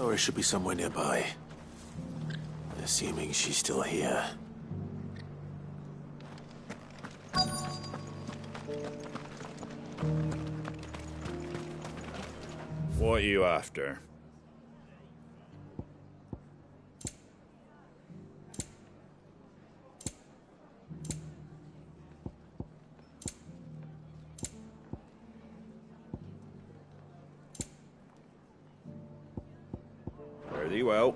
Or it should be somewhere nearby. Assuming she's still here. What are you after? Fare thee well.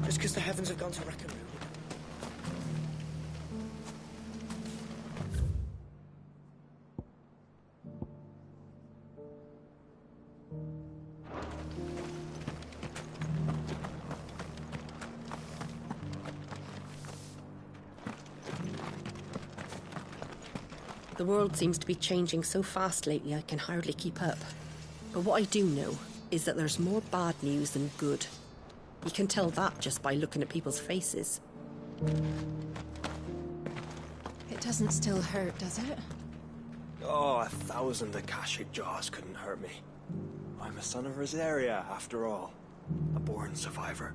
Just because the heavens have gone to rack and ruin. The world seems to be changing so fast lately I can hardly keep up. But what I do know is that there's more bad news than good. You can tell that just by looking at people's faces. It doesn't still hurt, does it? Oh, 1,000 Akashic jaws couldn't hurt me. I'm a son of Rosaria, after all. A born survivor.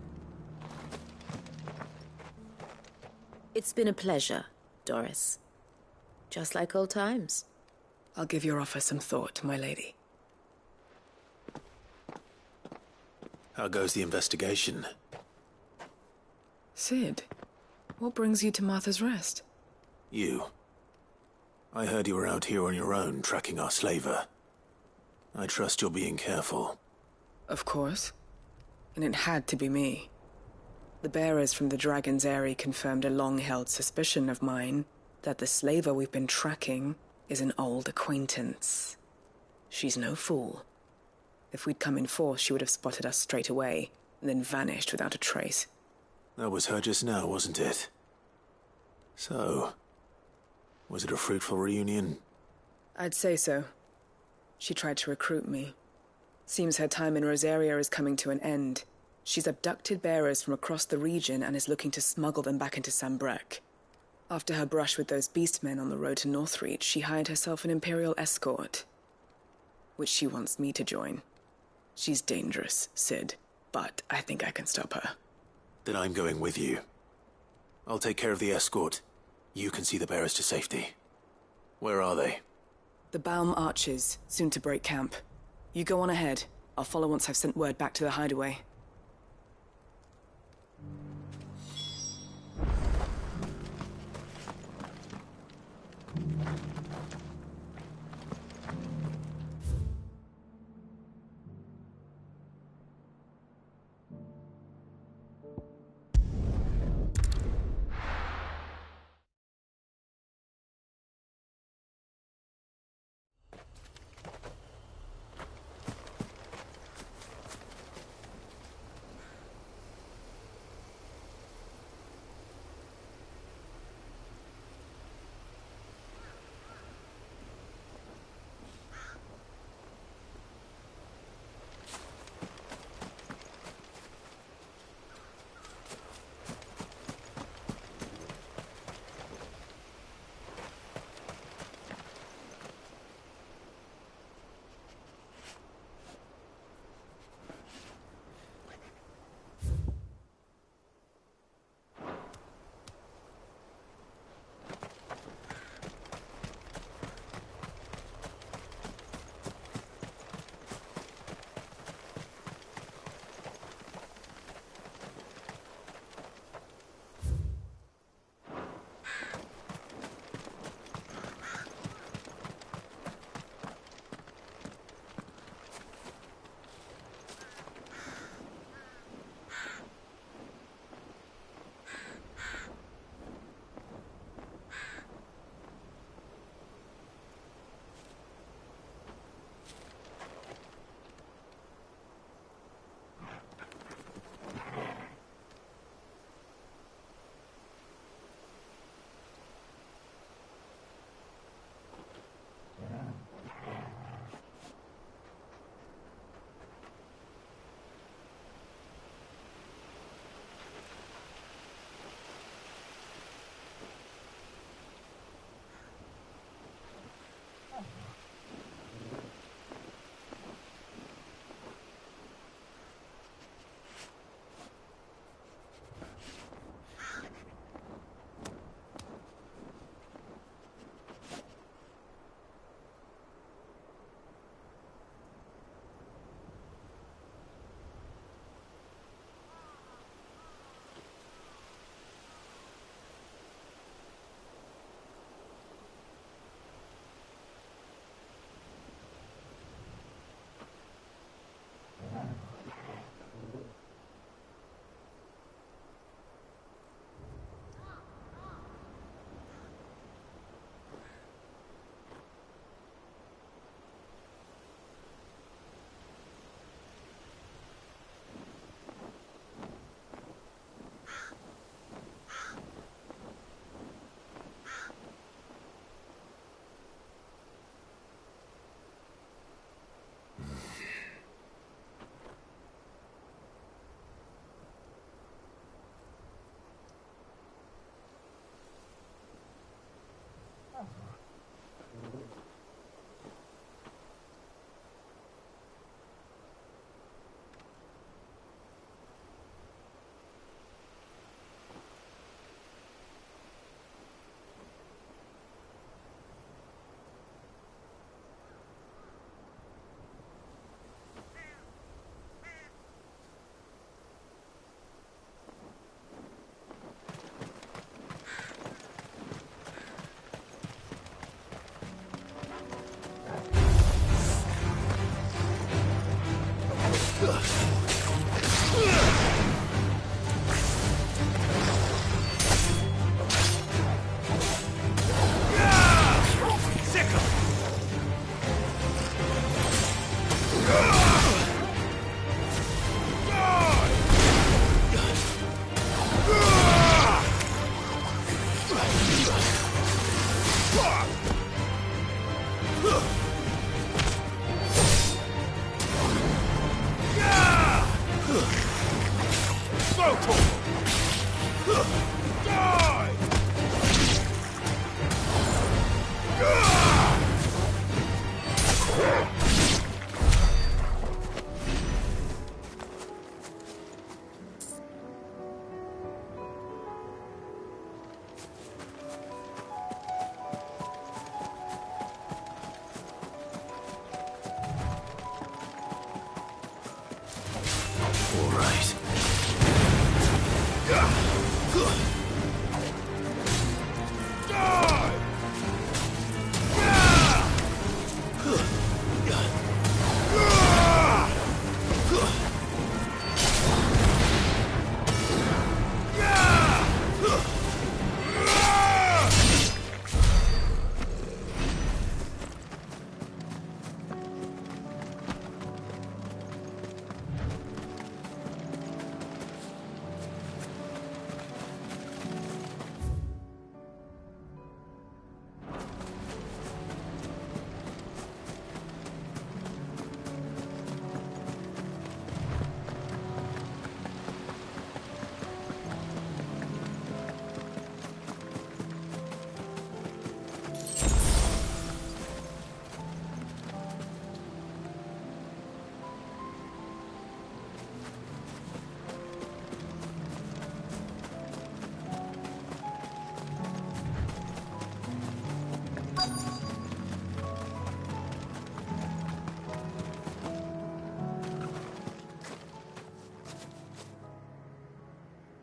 It's been a pleasure, Doris. Just like old times. I'll give your offer some thought, my lady. How goes the investigation? Sid, what brings you to Martha's Rest? You. I heard you were out here on your own, tracking our slaver. I trust you're being careful. Of course. And it had to be me. The bearers from the Dragon's Eyrie confirmed a long-held suspicion of mine that the slaver we've been tracking is an old acquaintance. She's no fool. If we'd come in force, she would have spotted us straight away, and then vanished without a trace. That was her just now, wasn't it? So, was it a fruitful reunion? I'd say so. She tried to recruit me. Seems her time in Rosaria is coming to an end. She's abducted bearers from across the region and is looking to smuggle them back into Sambrek. After her brush with those beastmen on the road to Northreach, she hired herself an Imperial escort, which she wants me to join. She's dangerous, Sid, but I think I can stop her. Then I'm going with you. I'll take care of the escort. You can see the bearers to safety. Where are they? The Baum Archers, soon to break camp. You go on ahead. I'll follow once I've sent word back to the hideaway.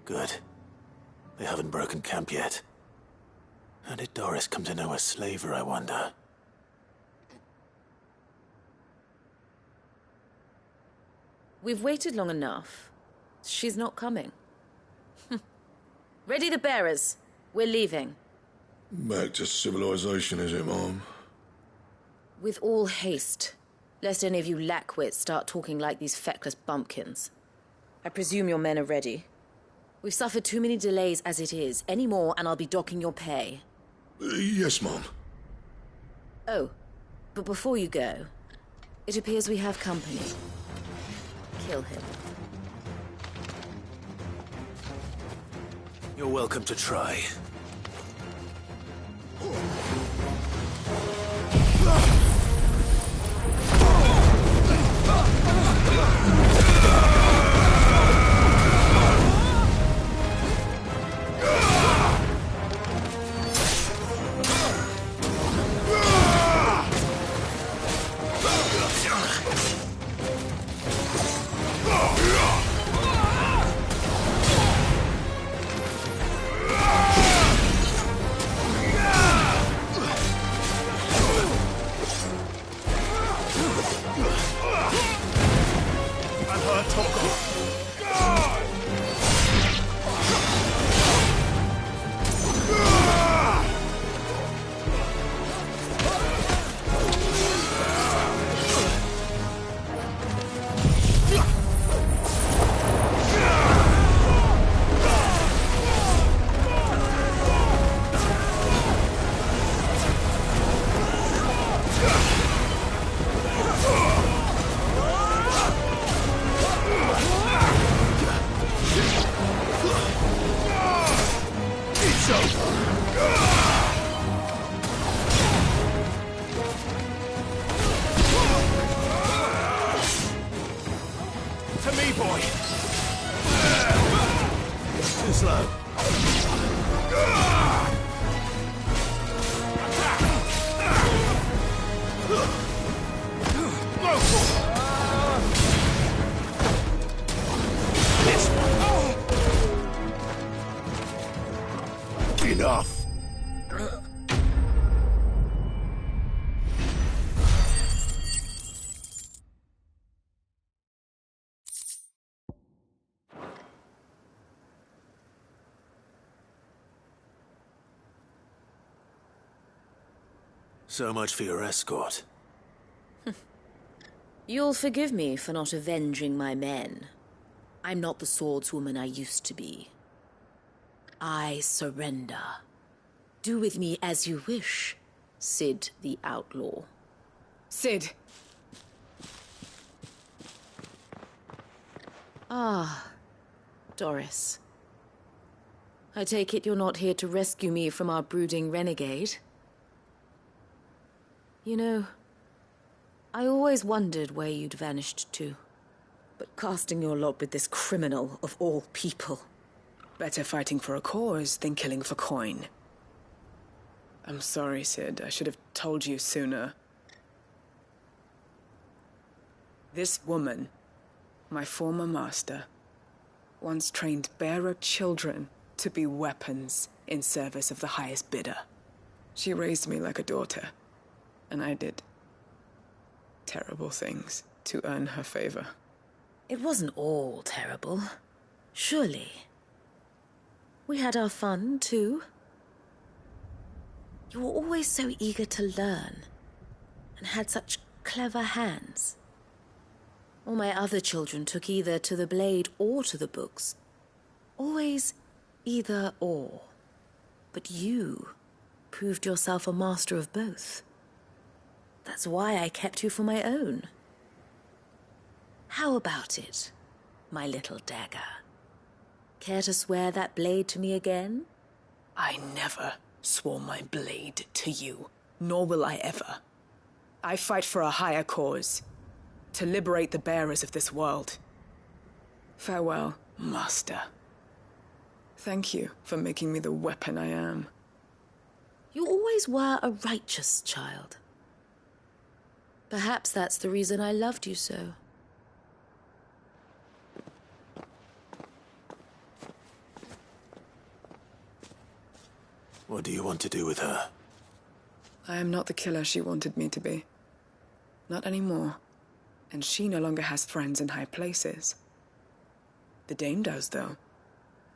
Good. They haven't broken camp yet. How did Doris come to know a slaver, I wonder? We've waited long enough. She's not coming. Ready the bearers. We're leaving. Back to civilization, is it, Mom? With all haste, lest any of you lackwits start talking like these feckless bumpkins. I presume your men are ready. We've suffered too many delays as it is. Any more and I'll be docking your pay. Yes, Mom. Oh, but before you go, it appears we have company. Kill him. You're welcome to try. Enough! So much for your escort. You'll forgive me for not avenging my men. I'm not the swordswoman I used to be. I surrender. Do with me as you wish, Sid the Outlaw. Sid! Ah, Doris. I take it you're not here to rescue me from our brooding renegade? You know, I always wondered where you'd vanished to. But casting your lot with this criminal of all people... Better fighting for a cause than killing for coin. I'm sorry, Sid. I should have told you sooner. This woman, my former master, once trained bearer children to be weapons in service of the highest bidder. She raised me like a daughter, and I did terrible things to earn her favor. It wasn't all terrible, surely. We had our fun, too. You were always so eager to learn, and had such clever hands. All my other children took either to the blade or to the books. Always either or. But you proved yourself a master of both. That's why I kept you for my own. How about it, my little dagger? Care to swear that blade to me again? I never swore my blade to you, nor will I ever. I fight for a higher cause, to liberate the bearers of this world. Farewell, Master. Thank you for making me the weapon I am. You always were a righteous child. Perhaps that's the reason I loved you so. What do you want to do with her? I am not the killer she wanted me to be. Not anymore. And she no longer has friends in high places. The Dame does, though.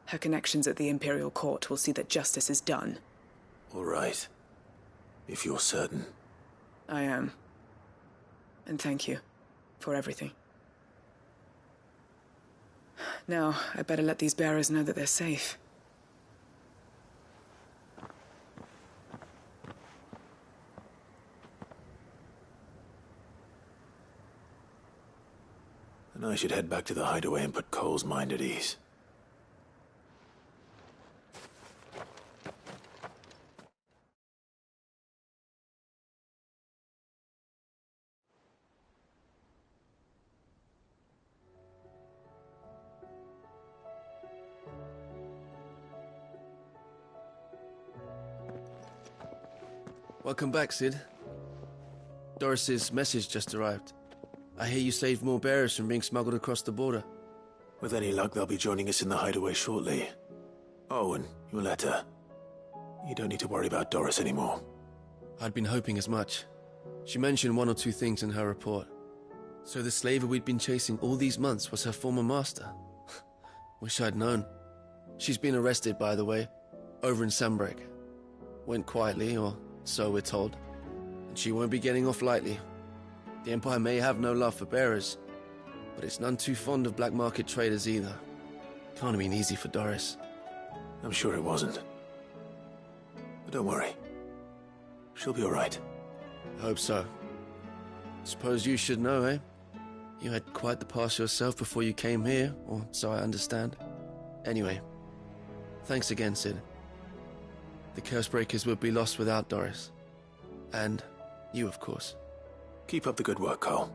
Her connections at the Imperial Court will see that justice is done. All right. If you're certain. I am. And thank you for everything. Now, I better let these bearers know that they're safe. And I should head back to the hideaway and put Cole's mind at ease. Welcome back, Sid. Doris's message just arrived. I hear you saved more bearers from being smuggled across the border. With any luck, they'll be joining us in the hideaway shortly. Oh, and your letter. You don't need to worry about Doris anymore. I'd been hoping as much. She mentioned one or two things in her report. So the slaver we'd been chasing all these months was her former master. Wish I'd known. She's been arrested, by the way, over in Sambrek. Went quietly, or so we're told. And she won't be getting off lightly. The Empire may have no love for bearers, but it's none too fond of black market traders either. Can't have been easy for Doris. I'm sure it wasn't. But don't worry. She'll be all right. I hope so. Suppose you should know, eh? You had quite the past yourself before you came here, or so I understand. Anyway, thanks again, Sid. The Cursebreakers would be lost without Doris. And you, of course. Keep up the good work, Cole.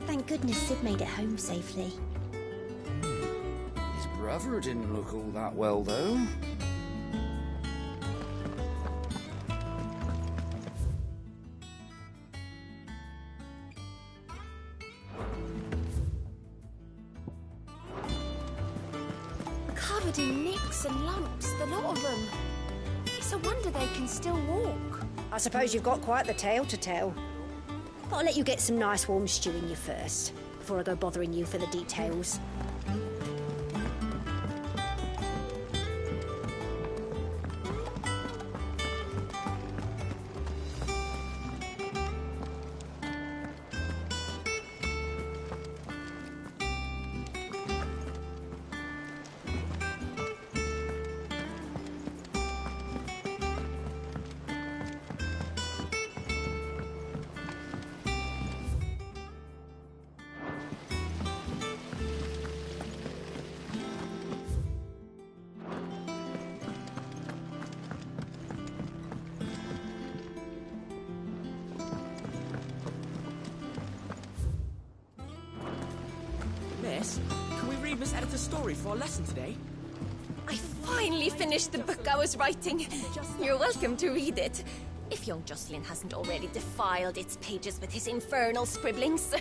Thank goodness Sid made it home safely. His brother didn't look all that well, though. Covered in nicks and lumps, the lot of them. It's a wonder they can still walk. I suppose you've got quite the tale to tell. But I'll let you get some nice warm stew in you first, before I go bothering you for the details. Miss, can we read Miss Editor's story for our lesson today? I finally finished the book I was writing. You're welcome to read it. If young Jocelyn hasn't already defiled its pages with his infernal scribblings.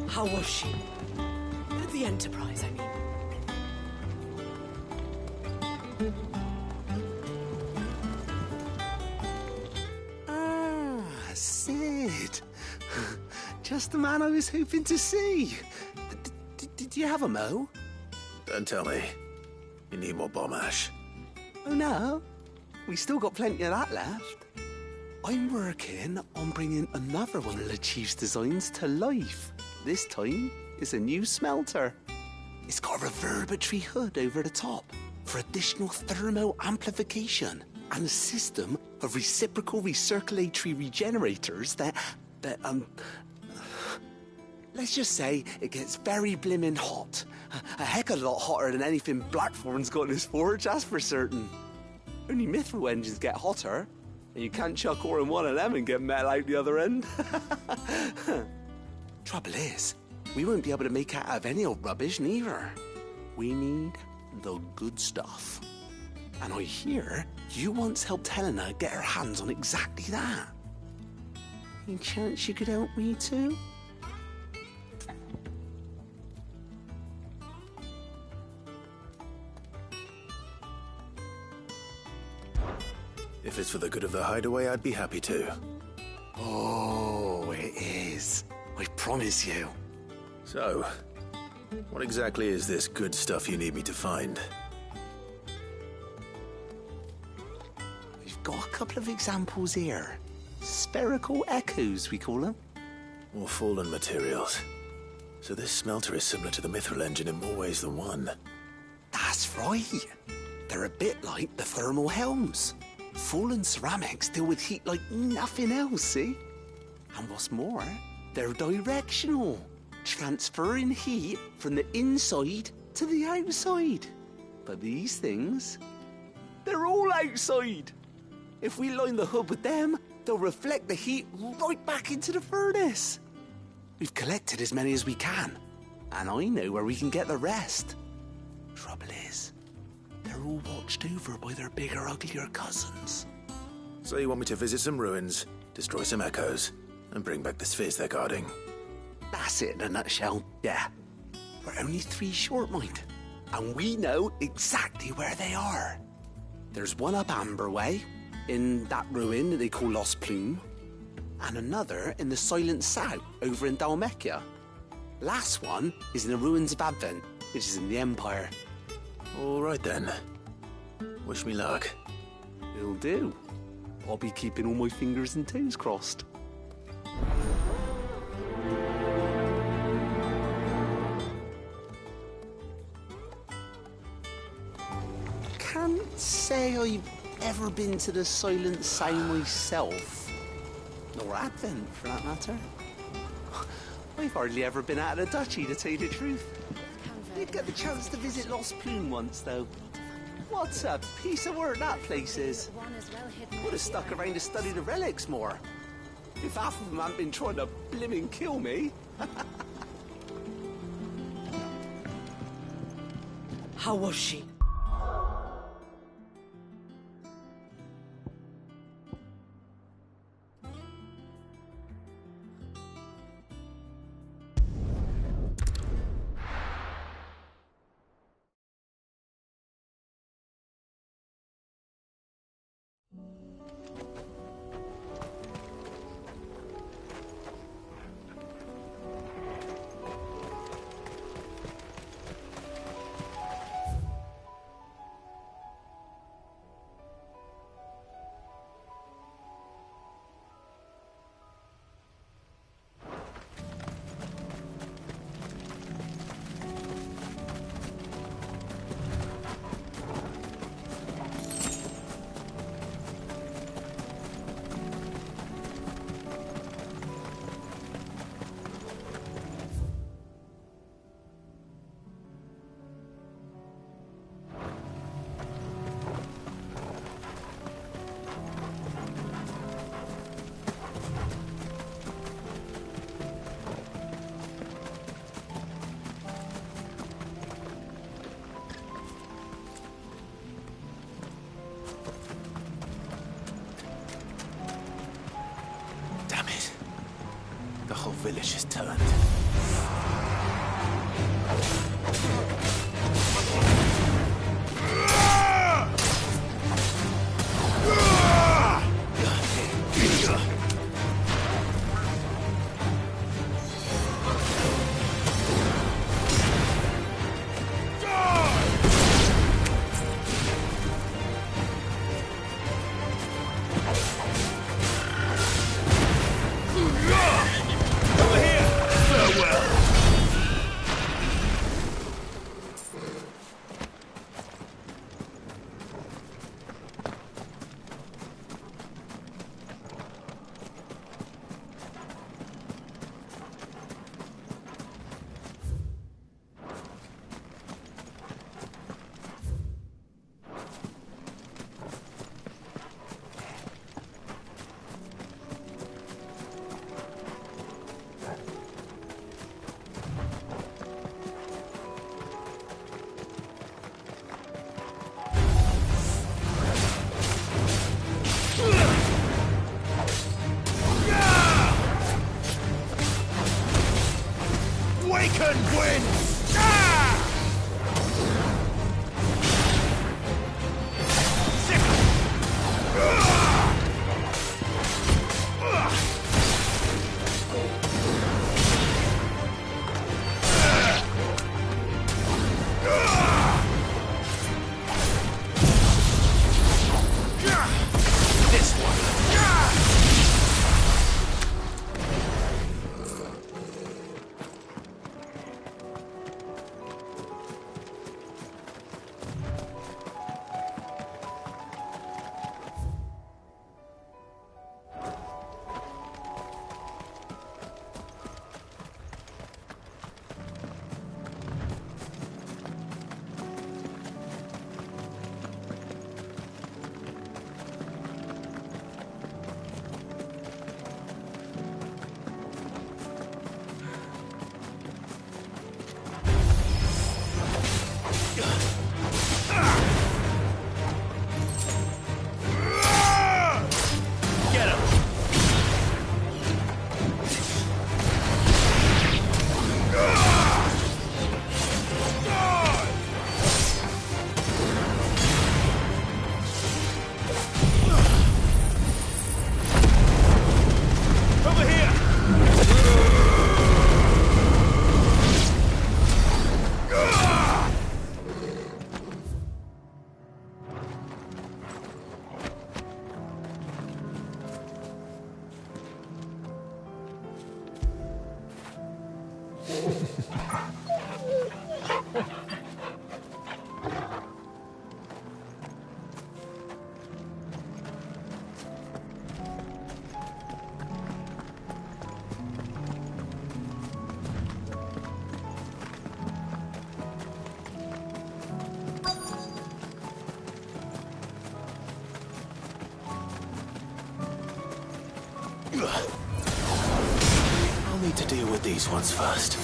How was she? The Enterprise, I mean. Ah, Sid. Just the man I was hoping to see. Did you have a mo? Don't tell me. You need more bomb ash. Oh no, we still got plenty of that left. I'm working on bringing another one of the Chief's designs to life. This time, it's a new smelter. It's got a reverberatory hood over the top for additional thermo amplification and a system of reciprocal recirculatory regenerators that let's just say it gets very blimmin' hot. A heck of a lot hotter than anything Blackthorn's got in his forge, that's for certain. Only mithril engines get hotter, and you can't chuck ore in one of them and get metal out the other end. Trouble is, we won't be able to make out of any old rubbish neither. We need the good stuff. And I hear you once helped Helena get her hands on exactly that. Any chance you could help me too? If it's for the good of the hideaway, I'd be happy to. Oh, it is. I promise you. So, what exactly is this good stuff you need me to find? We've got a couple of examples here. Spherical echoes, we call them. More fallen materials. So this smelter is similar to the mithril engine in more ways than one. That's right. They're a bit like the thermal helms. Fallen ceramics deal with heat like nothing else, see? And what's more, they're directional, transferring heat from the inside to the outside. But these things, they're all outside. If we line the hood with them, they'll reflect the heat right back into the furnace. We've collected as many as we can, and I know where we can get the rest. Trouble is, they're all watched over by their bigger, uglier cousins. So you want me to visit some ruins, destroy some echoes, and bring back the spheres they're guarding? That's it in a nutshell, yeah. We're only 3 short, mind, and we know exactly where they are. There's one up Amber Way, in that ruin that they call Lost Plume, and another in the Silent South, over in Dalmekia. Last one is in the ruins of Advent, which is in the Empire. All right then. Wish me luck. Will do. I'll be keeping all my fingers and toes crossed. Can't say I've ever been to the Silent Sound myself. Nor Advent, for that matter. I've hardly ever been out of the duchy, to tell you the truth. Did get the chance to visit Lost Plume once, though. What a piece of work that place is. Would have stuck around to study the relics more. If half of them hadn't been trying to blimmin' kill me. How was she? whole village is turned. I'll need to deal with these ones first.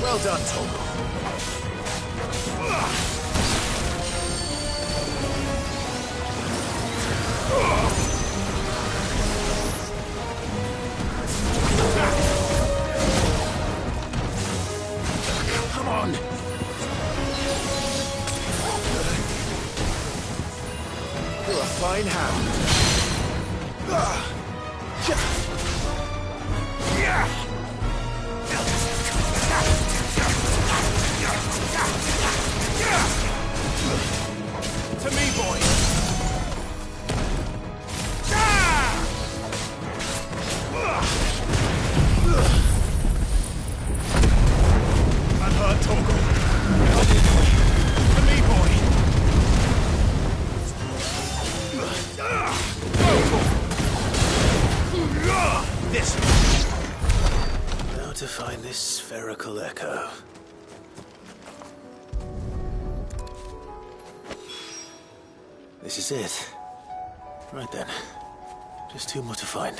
Well done, Tom. Come on. To me, boy! I'm hurt, Torgal. To me, boy! This way. Now to find this spherical echo. This is it. Right then. Just two more to find.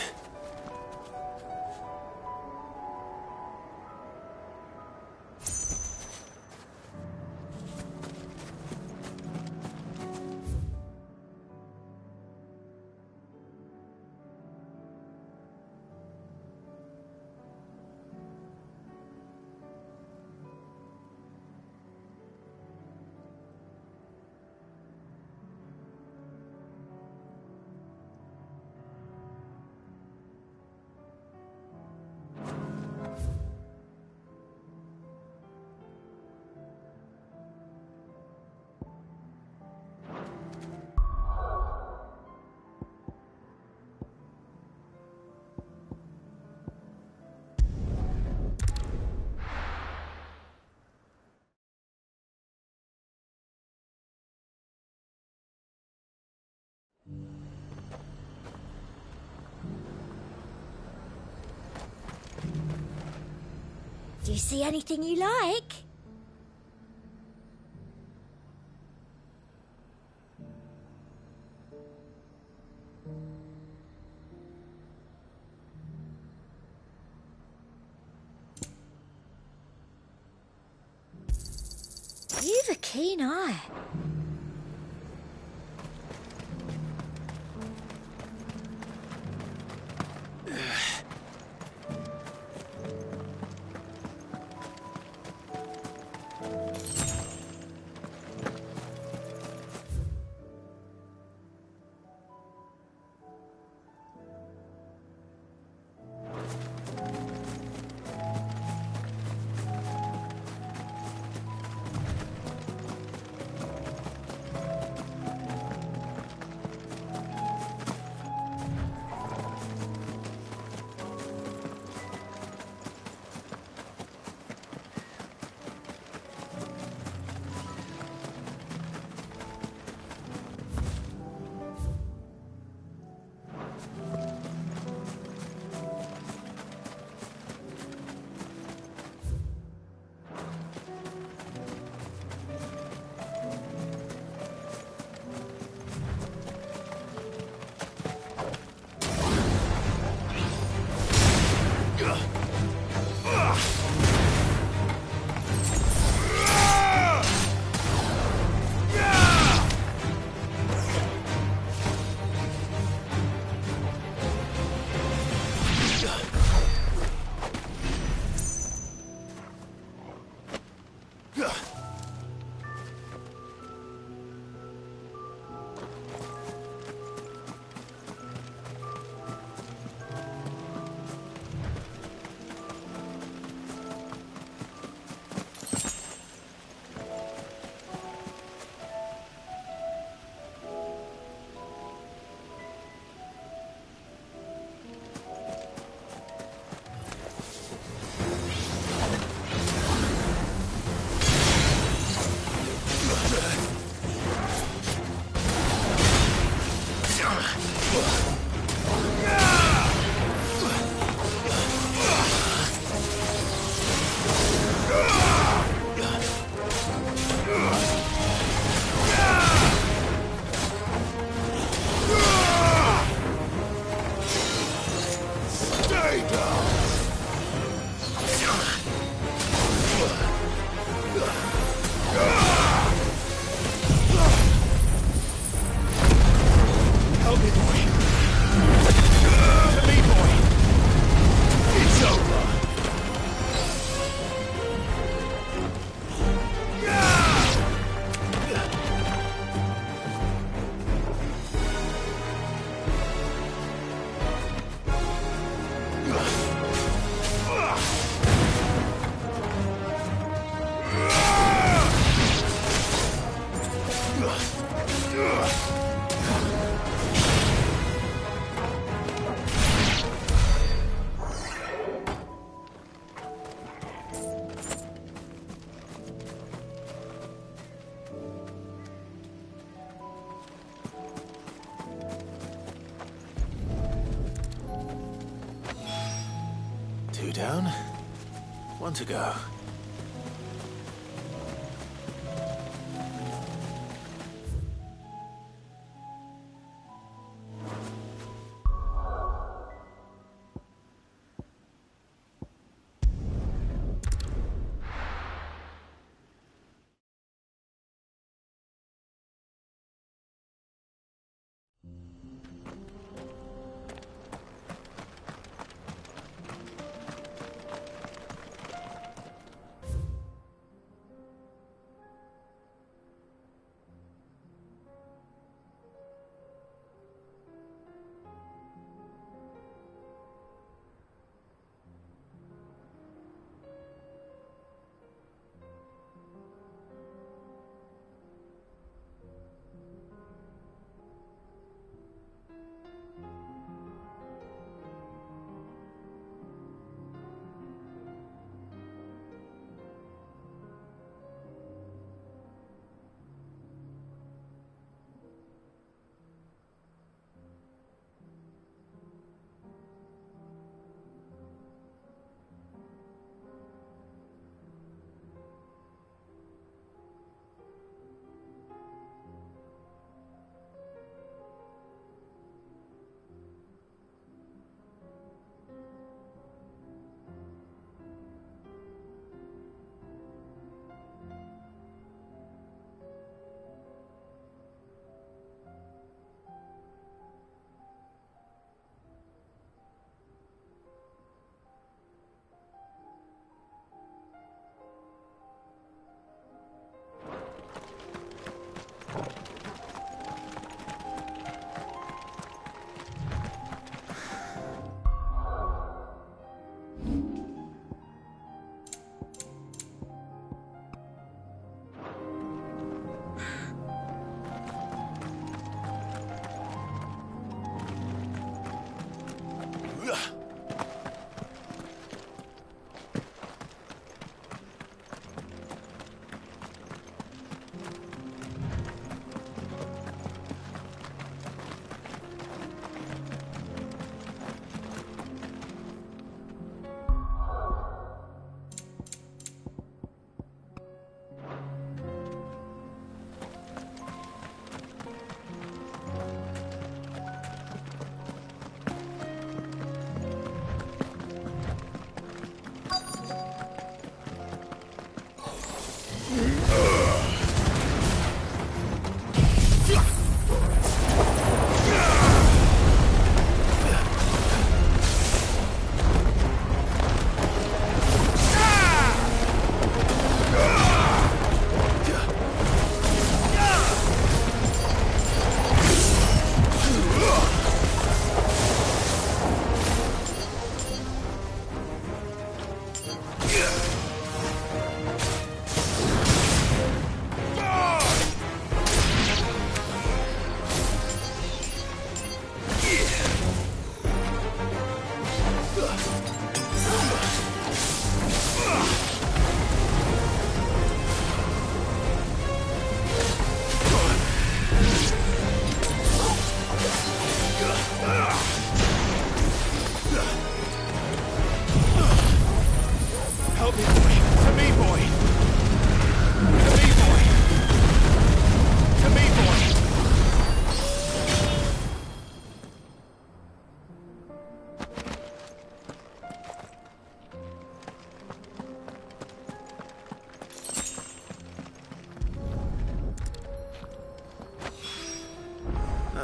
Do you see anything you like? You've a keen eye. 2 down, 1 to go.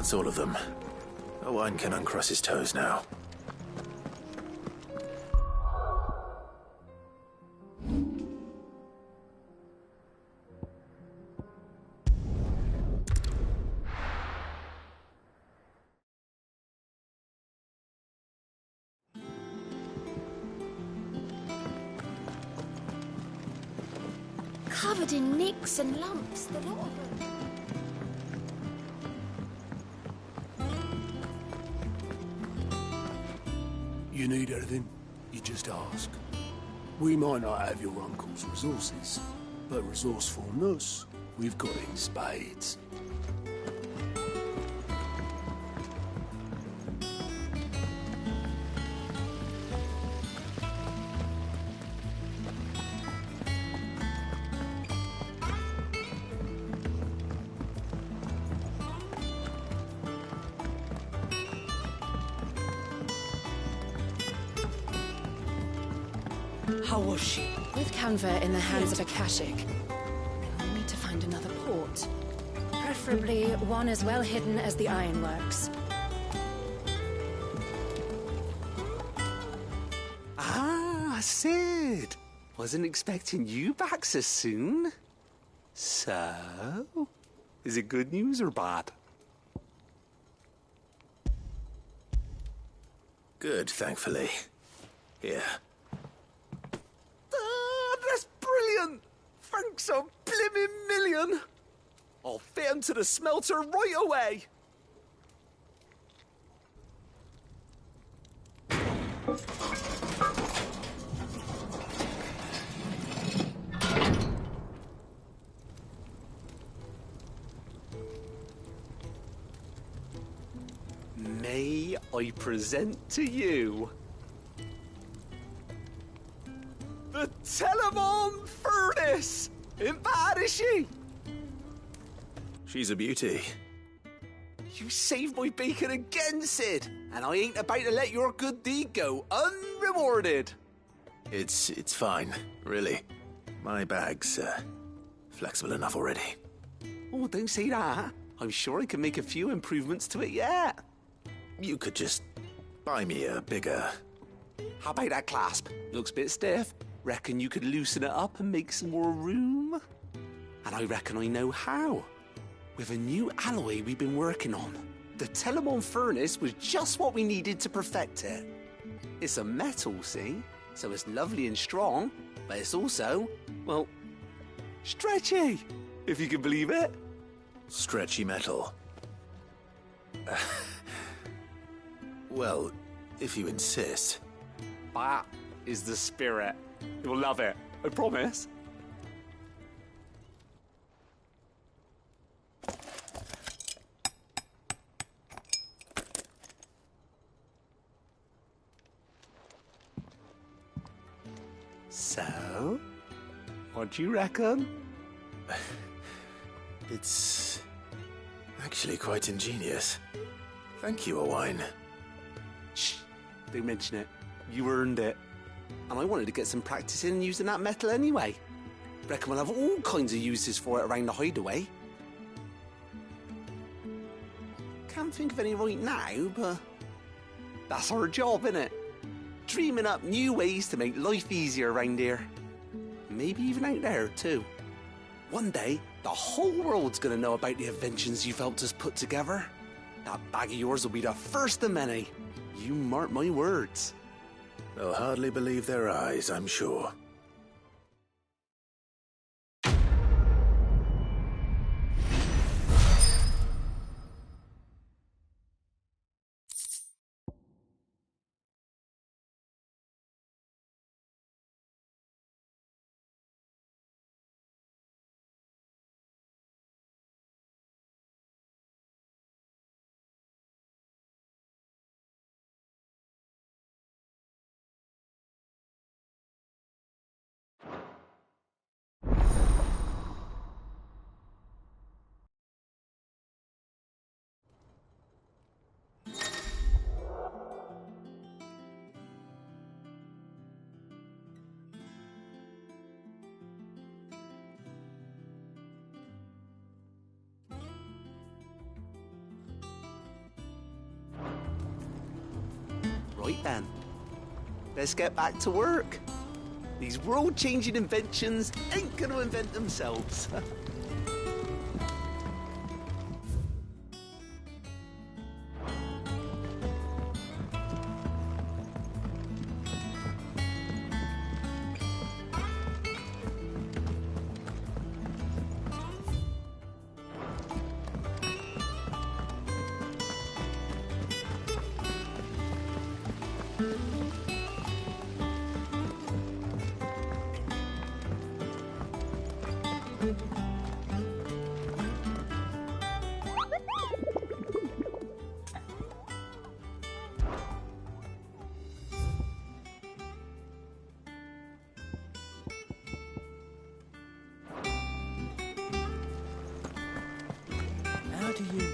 That's all of them. Owen can uncross his toes now. Covered in nicks and lumps, the lot of them. You need anything, you just ask. We might not have your uncle's resources, but resourcefulness, we've got it in spades. How was she? With Canva in the hands of Akashic, we'll need to find another port. Preferably one as well hidden as the ironworks. Ah, Sid. Wasn't expecting you back so soon. So, is it good news or bad? Good, thankfully. Here. Ah, that's brilliant! Thanks a blimmin' million! I'll fit him to the smelter right away! May I present to you the Telemon Furnace! Ain't bad, is she? She's a beauty. You saved my bacon again, Sid, and I ain't about to let your good deed go unrewarded. It's fine, really. My bag's flexible enough already. Oh, don't say that. I'm sure I can make a few improvements to it yet. You could just buy me a bigger... How about that clasp? Looks a bit stiff. Reckon you could loosen it up and make some more room? And I reckon I know how. With a new alloy we've been working on. The Telemon Furnace was just what we needed to perfect it. It's a metal, see? So it's lovely and strong, but it's also, well, stretchy, if you can believe it. Stretchy metal. Well, if you insist. That is the spirit. You'll love it, I promise. So, what do you reckon? It's actually quite ingenious. Thank you, Owain. Shh, don't mention it. You earned it. And I wanted to get some practice in using that metal anyway. Reckon we'll have all kinds of uses for it around the hideaway. Can't think of any right now, but that's our job, innit? Dreaming up new ways to make life easier around here. Maybe even out there, too. One day, the whole world's gonna know about the inventions you've helped us put together. That bag of yours will be the first of many. You mark my words. They'll hardly believe their eyes, I'm sure. Right then, let's get back to work. These world-changing inventions ain't gonna invent themselves. How do you...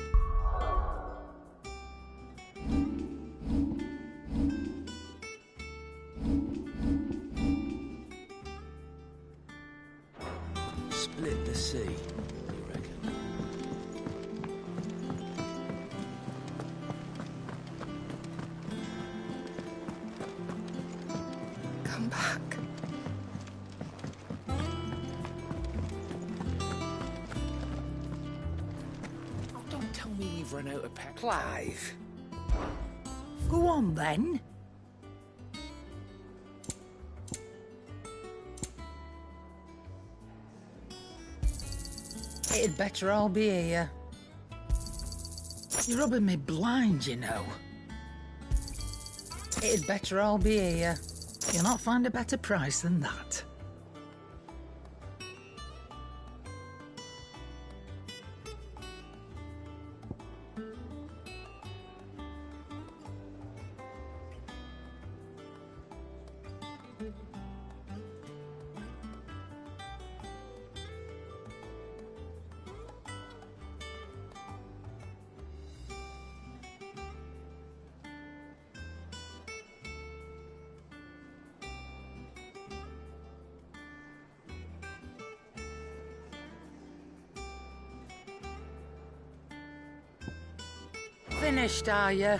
sea, you reckon? Come back. Oh, don't tell me we've run out of pep. Clive. Go on, then. It'd better all be here. You're rubbing me blind, you know. It'd better all be here. You'll not find a better price than that. Finished, are you?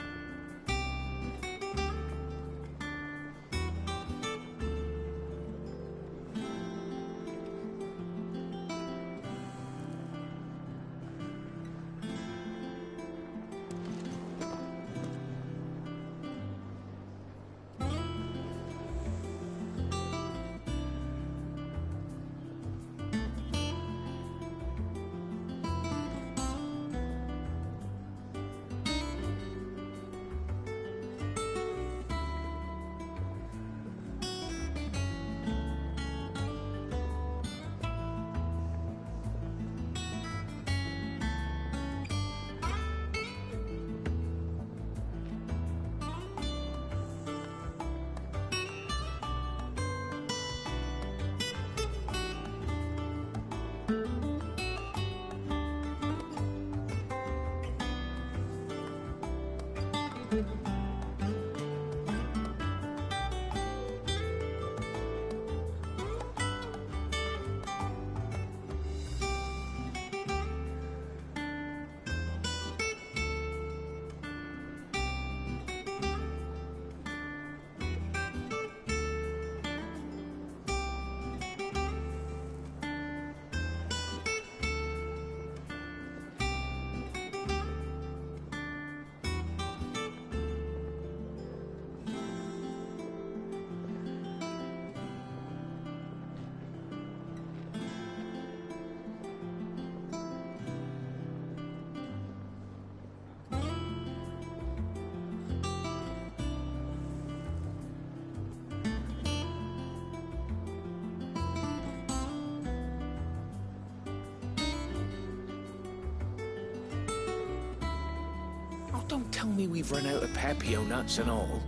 Don't tell me we've run out of Papio nuts and all.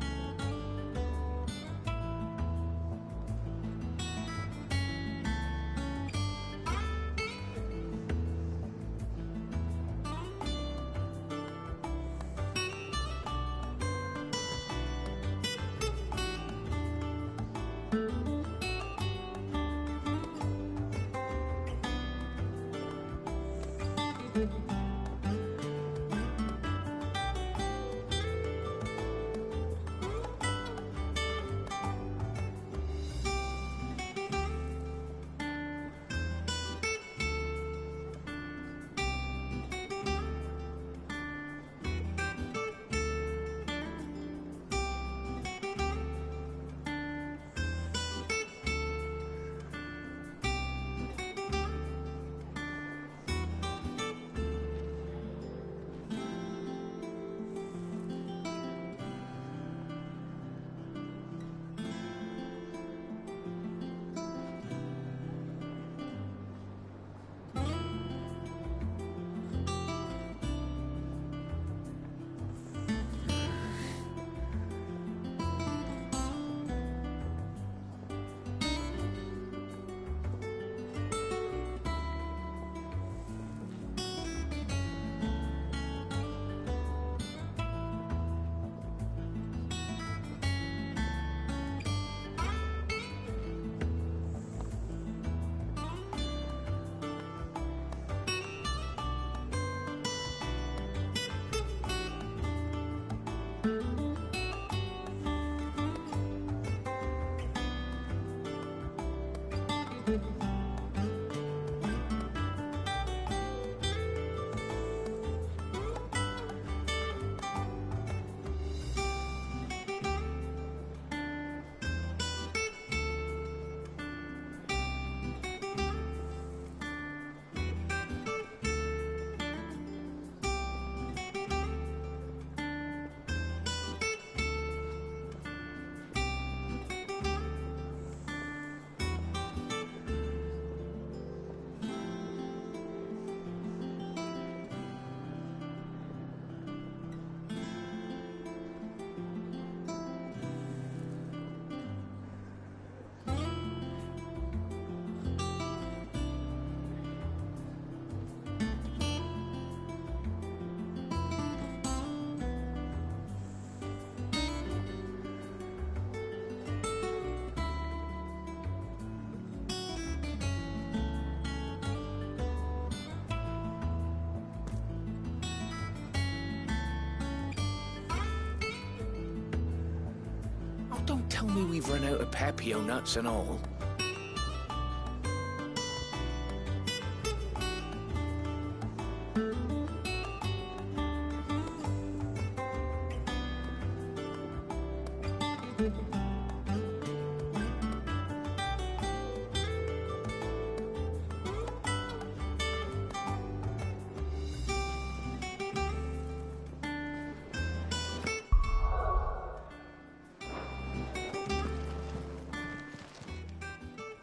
Don't tell me we've run out of papio nuts and all.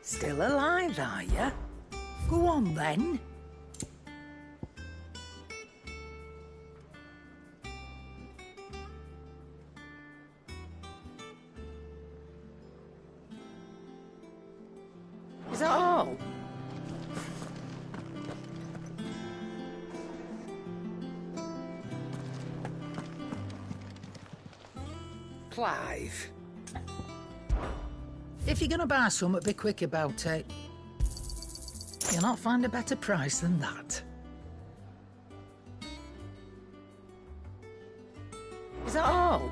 Still alive, are you? Go on, then. Is that all? Clive. If you're gonna buy something, be quick about it. You'll not find a better price than that. Is that all?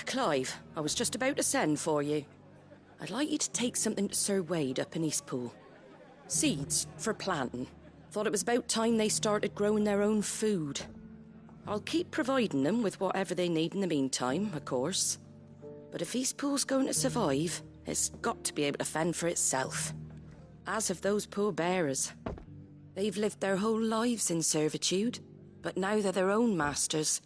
Clive, I was just about to send for you. I'd like you to take something to Sir Wade up in Eastpool. Seeds for planting. Thought it was about time they started growing their own food. I'll keep providing them with whatever they need in the meantime, of course. But if Eastpool's going to survive, it's got to be able to fend for itself. As have those poor bearers. They've lived their whole lives in servitude, but now they're their own masters.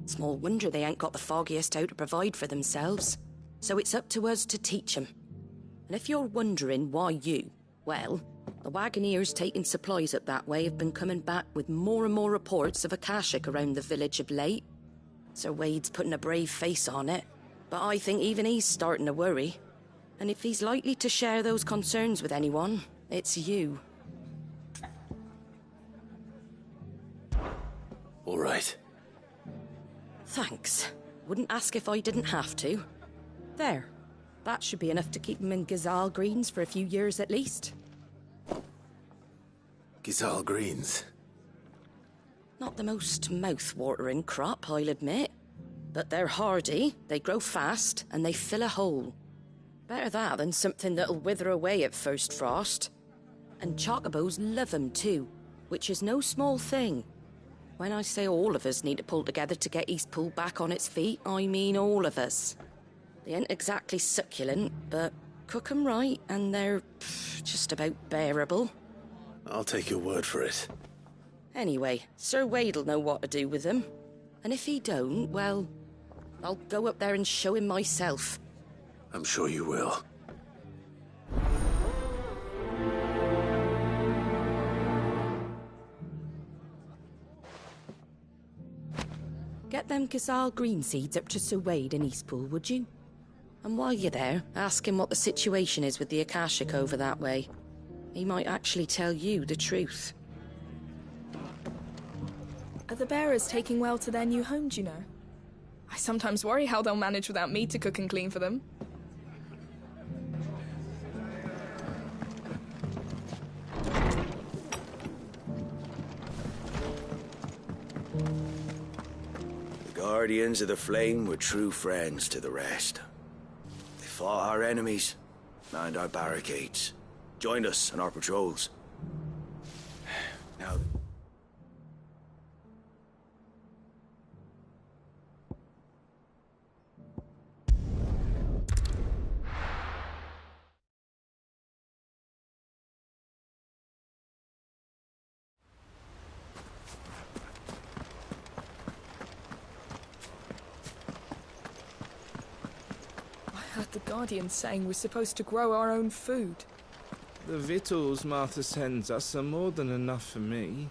Small wonder they ain't got the foggiest how to provide for themselves. So it's up to us to teach them. And if you're wondering why you, well, the Wagoneers taking supplies up that way have been coming back with more and more reports of Akashic around the village of late. Sir Wade's putting a brave face on it, but I think even he's starting to worry. And if he's likely to share those concerns with anyone, it's you. All right. Thanks. Wouldn't ask if I didn't have to. There. That should be enough to keep him in Gazal Greens for a few years at least. Gazal Greens? Not the most mouth-watering crop, I'll admit. But they're hardy, they grow fast, and they fill a hole. Better that than something that'll wither away at first frost. And chocobos love them too, which is no small thing. When I say all of us need to pull together to get Eastpool back on its feet, I mean all of us. They ain't exactly succulent, but cook 'em right and they're just about bearable. I'll take your word for it. Anyway, Sir Wade'll know what to do with them. And if he don't, well, I'll go up there and show him myself. I'm sure you will. Get them Gazal green seeds up to Sir Wade in Eastpool, would you? And while you're there, ask him what the situation is with the Akashic over that way. He might actually tell you the truth. Are the bearers taking well to their new home, do you know? I sometimes worry how they'll manage without me to cook and clean for them. Guardians of the Flame were true friends to the rest. They fought our enemies, manned our barricades, joined us on our patrols. Now... The Guardians saying we're supposed to grow our own food. The victuals Martha sends us are more than enough for me.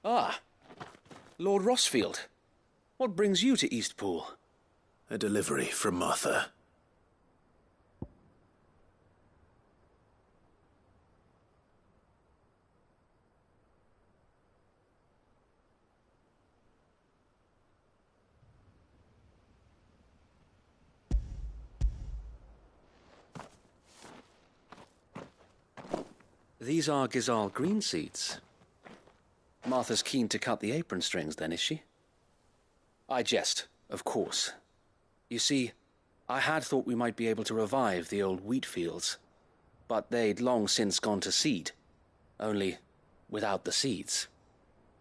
Ah, Lord Rossfield. What brings you to Eastpool? A delivery from Martha. These are Gizal green seeds. Martha's keen to cut the apron strings, then, is she? I jest, of course. You see, I had thought we might be able to revive the old wheat fields, but they'd long since gone to seed, only without the seeds.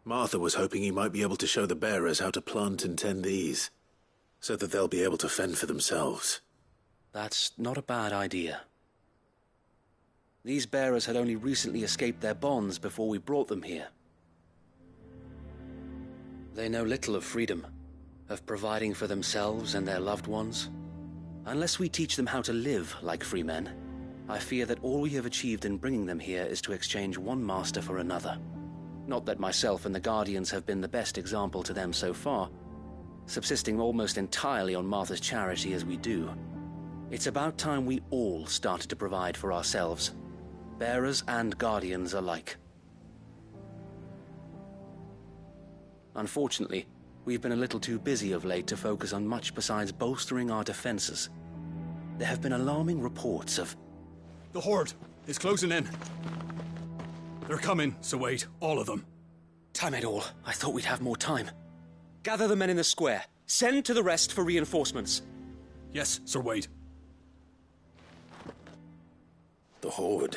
Martha was hoping he might be able to show the bearers how to plant and tend these, so that they'll be able to fend for themselves. That's not a bad idea. These bearers had only recently escaped their bonds before we brought them here. They know little of freedom, of providing for themselves and their loved ones. Unless we teach them how to live like free men, I fear that all we have achieved in bringing them here is to exchange one master for another. Not that myself and the Guardians have been the best example to them so far, subsisting almost entirely on Martha's charity as we do. It's about time we all started to provide for ourselves, bearers and Guardians alike. Unfortunately, we've been a little too busy of late to focus on much besides bolstering our defenses. There have been alarming reports of... The Horde is closing in. They're coming, so wait, all of them. Damn it all, I thought we'd have more time. Gather the men in the square. Send to the rest for reinforcements. Yes, Sir Wade. The Horde.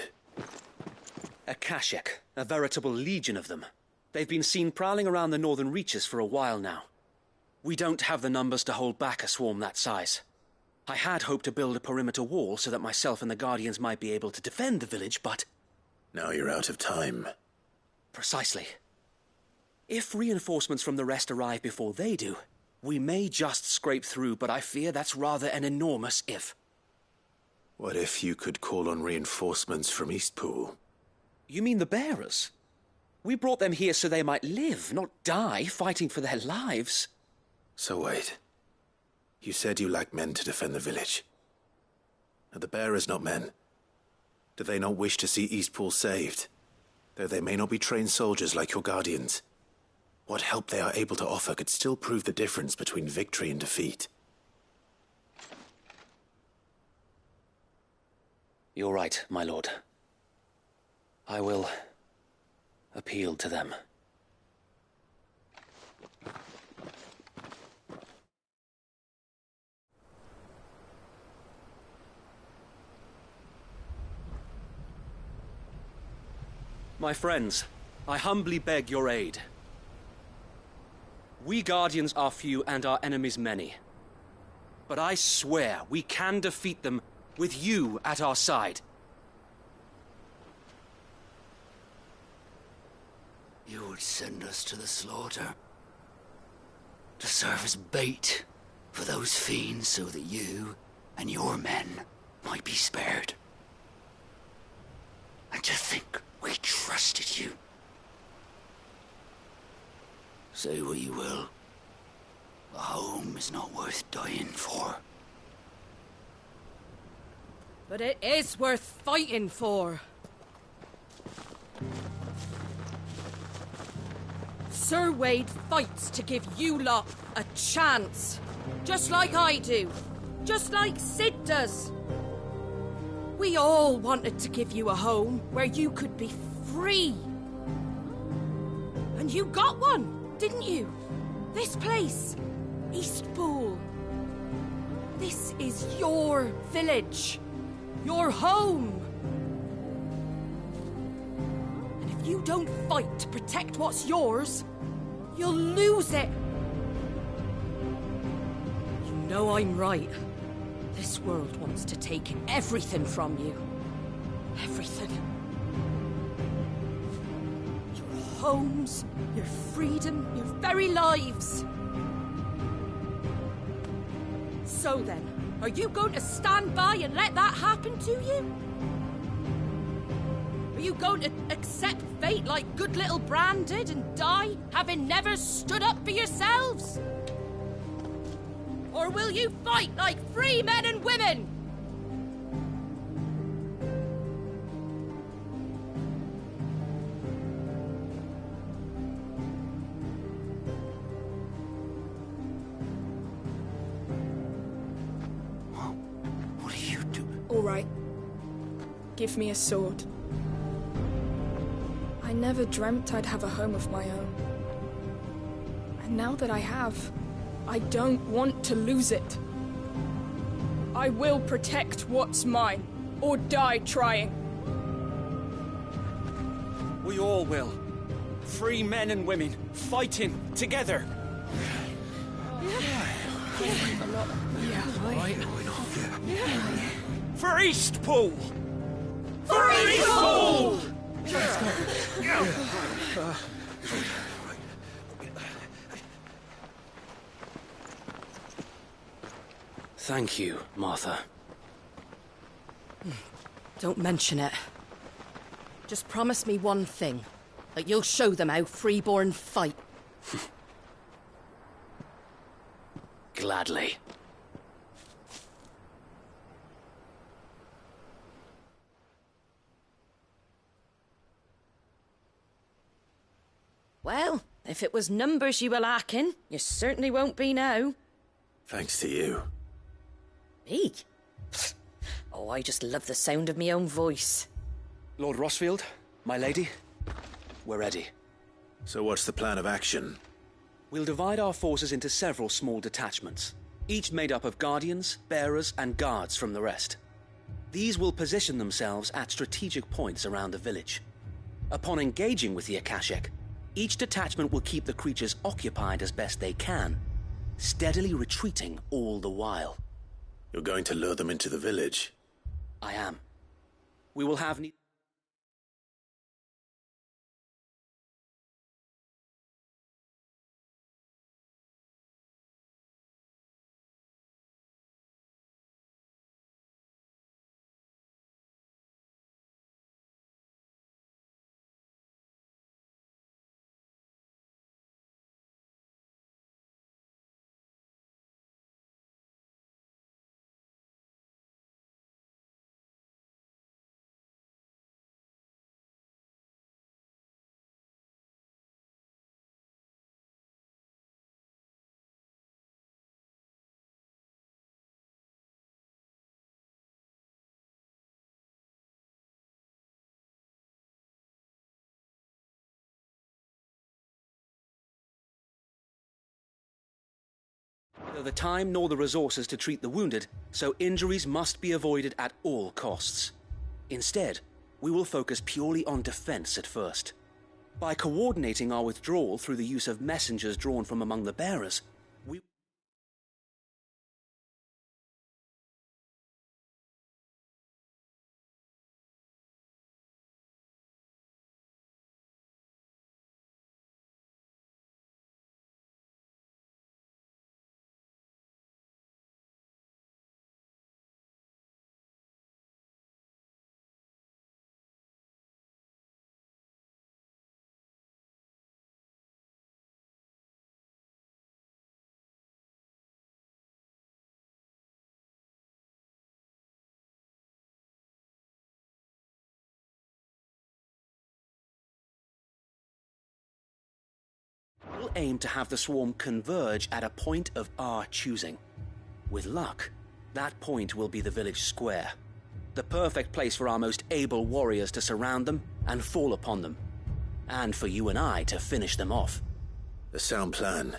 A Kashek, a veritable legion of them. They've been seen prowling around the northern reaches for a while now. We don't have the numbers to hold back a swarm that size. I had hoped to build a perimeter wall so that myself and the Guardians might be able to defend the village, but... Now you're out of time. Precisely. If reinforcements from the rest arrive before they do, we may just scrape through, but I fear that's rather an enormous if. What if you could call on reinforcements from Eastpool? You mean the bearers? We brought them here so they might live, not die, fighting for their lives. So wait. You said you lack men to defend the village. Are the bearers not men? Do they not wish to see Eastpool saved? Though they may not be trained soldiers like your Guardians. What help they are able to offer could still prove the difference between victory and defeat. You're right, my lord. I will appeal to them. My friends, I humbly beg your aid. We Guardians are few and our enemies many. But I swear we can defeat them with you at our side. You would send us to the slaughter, to serve as bait for those fiends so that you and your men might be spared. And to think we trusted you. Say what you will, a home is not worth dying for. But it is worth fighting for. Sir Wade fights to give you lot a chance. Just like I do. Just like Sid does. We all wanted to give you a home where you could be free. And you got one, didn't you? This place, Eastpool. This is your village. Your home. And if you don't fight to protect what's yours, you'll lose it. You know I'm right. This world wants to take everything from you. Everything. Your homes, your freedom, your very lives. So then, are you going to stand by and let that happen to you? Are you going to accept fate like good little Bran did and die, having never stood up for yourselves? Or will you fight like free men and women? What are you doing? All right. Give me a sword. I never dreamt I'd have a home of my own. And now that I have, I don't want to lose it. I will protect what's mine, or die trying. We all will. Free men and women, fighting together. For Eastpool! For Eastpool! Thank you, Martha. Don't mention it. Just promise me one thing. That you'll show them how freeborn fight. Gladly. Well, if it was numbers you were lacking, you certainly won't be now. Thanks to you. Me? Oh, I just love the sound of my own voice. Lord Rossfield, my lady, we're ready. So what's the plan of action? We'll divide our forces into several small detachments, each made up of guardians, bearers, and guards from the rest. These will position themselves at strategic points around the village. Upon engaging with the Akashic, each detachment will keep the creatures occupied as best they can, steadily retreating all the while. You're going to lure them into the village? I am. We will have neither the time nor the resources to treat the wounded, so injuries must be avoided at all costs. Instead, we will focus purely on defense at first. By coordinating our withdrawal through the use of messengers drawn from among the bearers, we... We'll aim to have the swarm converge at a point of our choosing. With luck, that point will be the village square. The perfect place for our most able warriors to surround them and fall upon them. And for you and I to finish them off. A sound plan,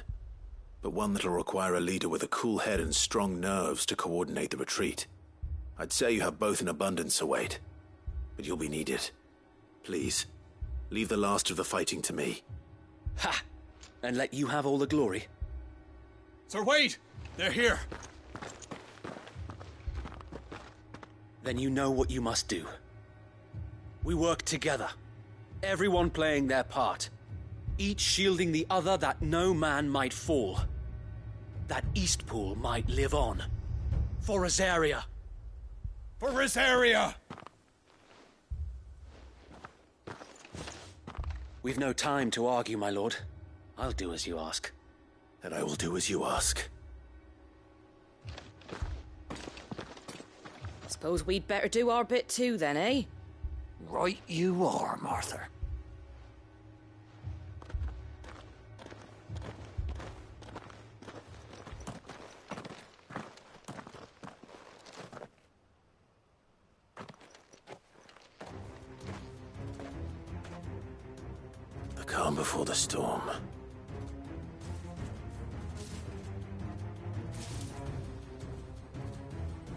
but one that'll require a leader with a cool head and strong nerves to coordinate the retreat. I'd say you have both in abundance, Await, but you'll be needed. Please, leave the last of the fighting to me. Ha! And let you have all the glory. Sir Wade! They're here! Then you know what you must do. We work together, everyone playing their part, each shielding the other that no man might fall, that Eastpool might live on. For Rosaria! For Rosaria! We've no time to argue, my lord. I'll do as you ask. And I will do as you ask. Suppose we'd better do our bit too, then, eh? Right you are, Martha. The calm before the storm.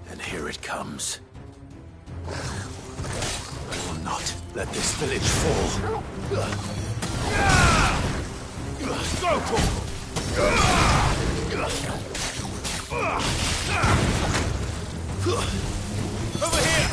And here it comes. I will not let this village fall. Over here!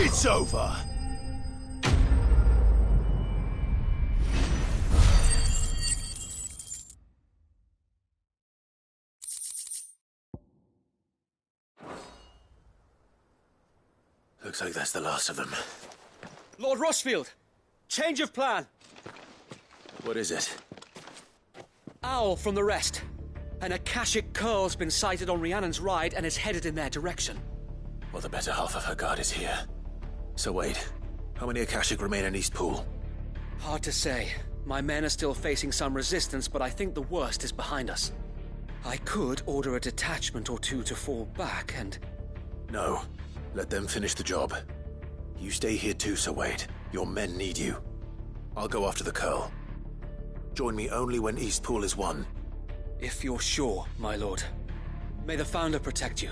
It's over. Looks like that's the last of them. Lord Rossfield! Change of plan! What is it? Owl from the rest. An Akashic Curl's been sighted on Rhiannon's ride and is headed in their direction. Well, the better half of her guard is here. So wait, how many Akashic remain in East Pool? Hard to say. My men are still facing some resistance, but I think the worst is behind us. I could order a detachment or two to fall back and... No. Let them finish the job. You stay here too, Sir Wade. Your men need you. I'll go after the Curl. Join me only when East Pool is won. If you're sure, my lord. May the Founder protect you.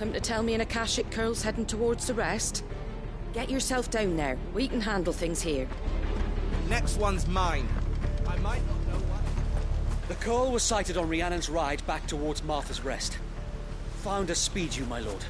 Come to tell me an Akashic Curl's heading towards the rest? Get yourself down there. We can handle things here. Next one's mine. I might not know what... The Curl was sighted on Rhiannon's ride back towards Martha's Rest. Found us speed you, my lord.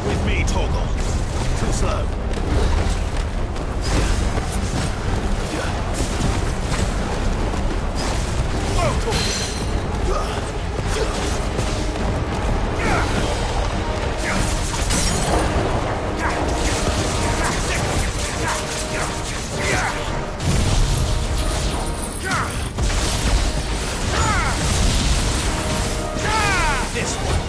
With me, Toggle. Too slow. This one.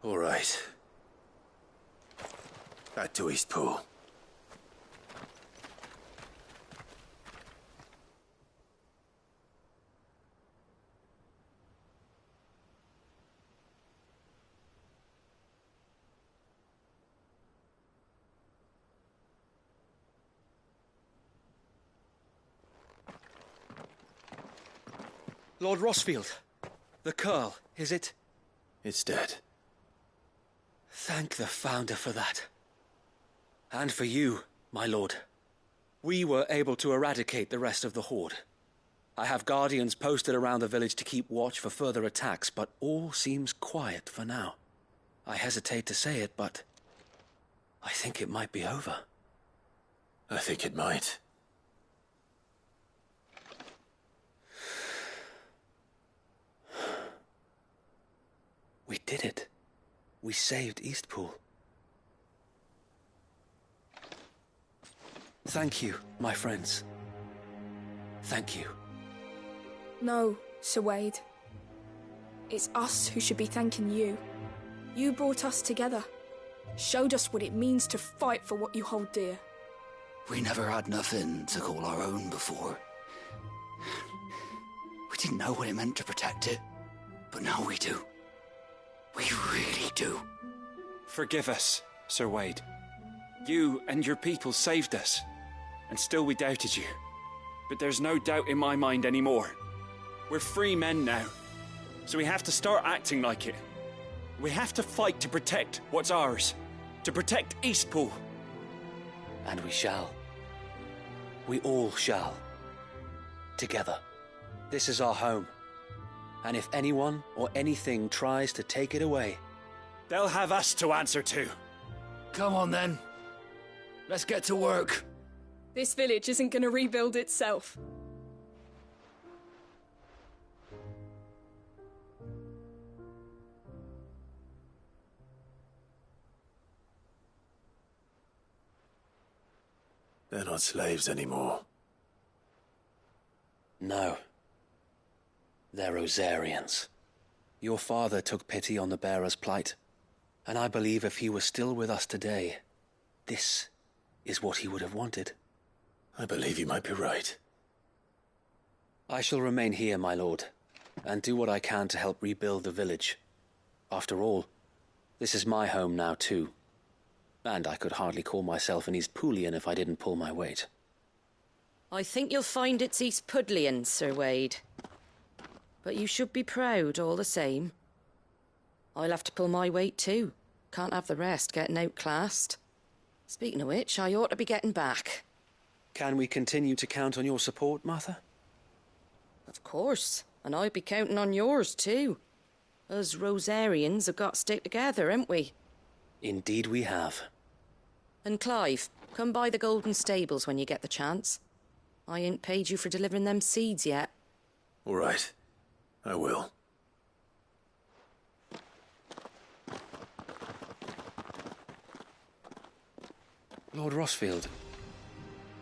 All right. Back to Eastpool. Lord Rossfield, the Curl, is it? It's dead. Thank the Founder for that. And for you, my lord. We were able to eradicate the rest of the Horde. I have guardians posted around the village to keep watch for further attacks, but all seems quiet for now. I hesitate to say it, but I think it might be over. I think it might. We did it. We saved Eastpool. Thank you, my friends. Thank you. No, Sir Wade. It's us who should be thanking you. You brought us together. Showed us what it means to fight for what you hold dear. We never had nothing to call our own before. We didn't know what it meant to protect it, but now we do. We really do. Forgive us, Sir Wade. You and your people saved us, and still we doubted you. But there's no doubt in my mind anymore. We're free men now, so we have to start acting like it. We have to fight to protect what's ours, to protect Eastpool. And we shall. We all shall. Together. This is our home. And if anyone or anything tries to take it away, they'll have us to answer to. Come on then. Let's get to work. This village isn't gonna rebuild itself. They're not slaves anymore. No. They're Rosarians. Your father took pity on the bearer's plight, and I believe if he were still with us today, this is what he would have wanted. I believe you might be right. I shall remain here, my lord, and do what I can to help rebuild the village. After all, this is my home now too. And I could hardly call myself an Eastpoolian if I didn't pull my weight. I think you'll find it's East Pudlian, Sir Wade. But you should be proud all the same. I'll have to pull my weight too. Can't have the rest getting outclassed. Speaking of which, I ought to be getting back. Can we continue to count on your support, Martha? Of course, and I'll be counting on yours too. Us Rosarians have got to stick together, haven't we? Indeed we have. And Clive, come by the Golden Stables when you get the chance. I ain't paid you for delivering them seeds yet. All right. I will. Lord Rossfield,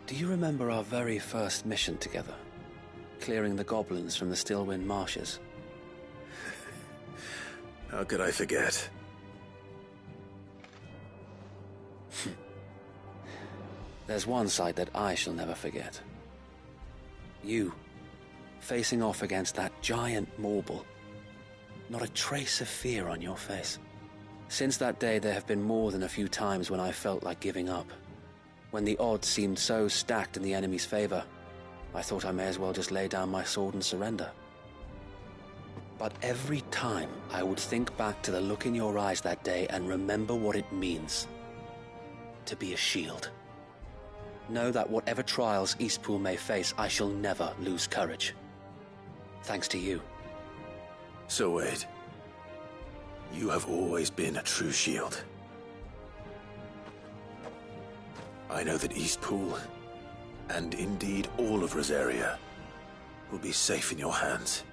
do you remember our very first mission together? Clearing the goblins from the Stillwind marshes? How could I forget? There's one sight that I shall never forget. You, facing off against that giant Morble. Not a trace of fear on your face. Since that day, there have been more than a few times when I felt like giving up. When the odds seemed so stacked in the enemy's favor, I thought I may as well just lay down my sword and surrender. But every time, I would think back to the look in your eyes that day and remember what it means to be a shield. Know that whatever trials Eastpool may face, I shall never lose courage. Thanks to you. So Wade, you have always been a true shield. I know that Eastpool, and indeed all of Rosaria, will be safe in your hands.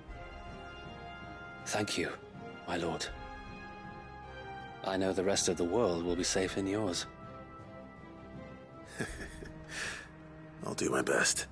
Thank you, my lord. I know the rest of the world will be safe in yours. I'll do my best.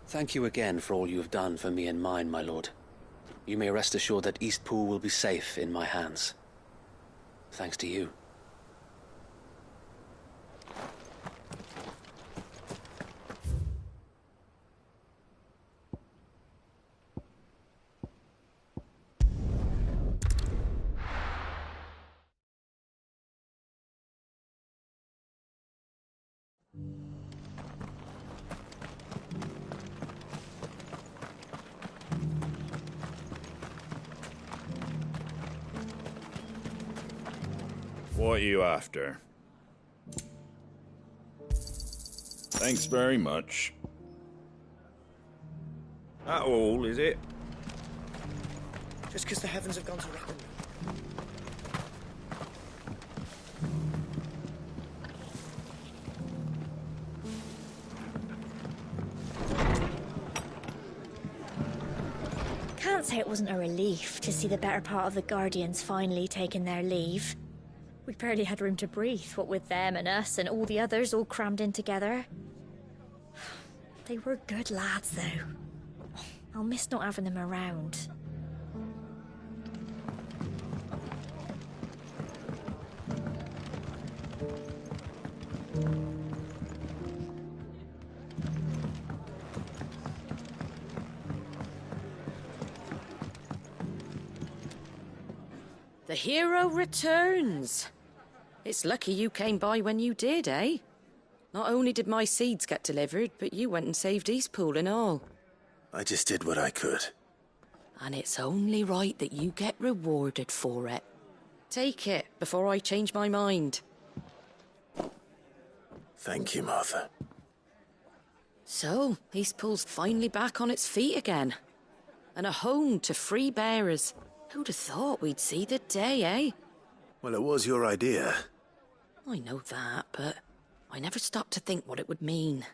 Thank you again for all you have done for me and mine, my lord. You may rest assured that Eastpool will be safe in my hands. Thanks to you. What are you after? Thanks very much. That all, is it? Just because the heavens have gone to racket. Can't say it wasn't a relief to see the better part of the Guardians finally taking their leave. We barely had room to breathe, what with them and us and all the others all crammed in together. They were good lads, though. I'll miss not having them around. The hero returns. It's lucky you came by when you did, eh? Not only did my seeds get delivered, but you went and saved Eastpool and all. I just did what I could. And it's only right that you get rewarded for it. Take it before I change my mind. Thank you, Martha. So, Eastpool's finally back on its feet again. And a home to free bearers. Who'd have thought we'd see the day, eh? Well, it was your idea. I know that, but I never stopped to think what it would mean.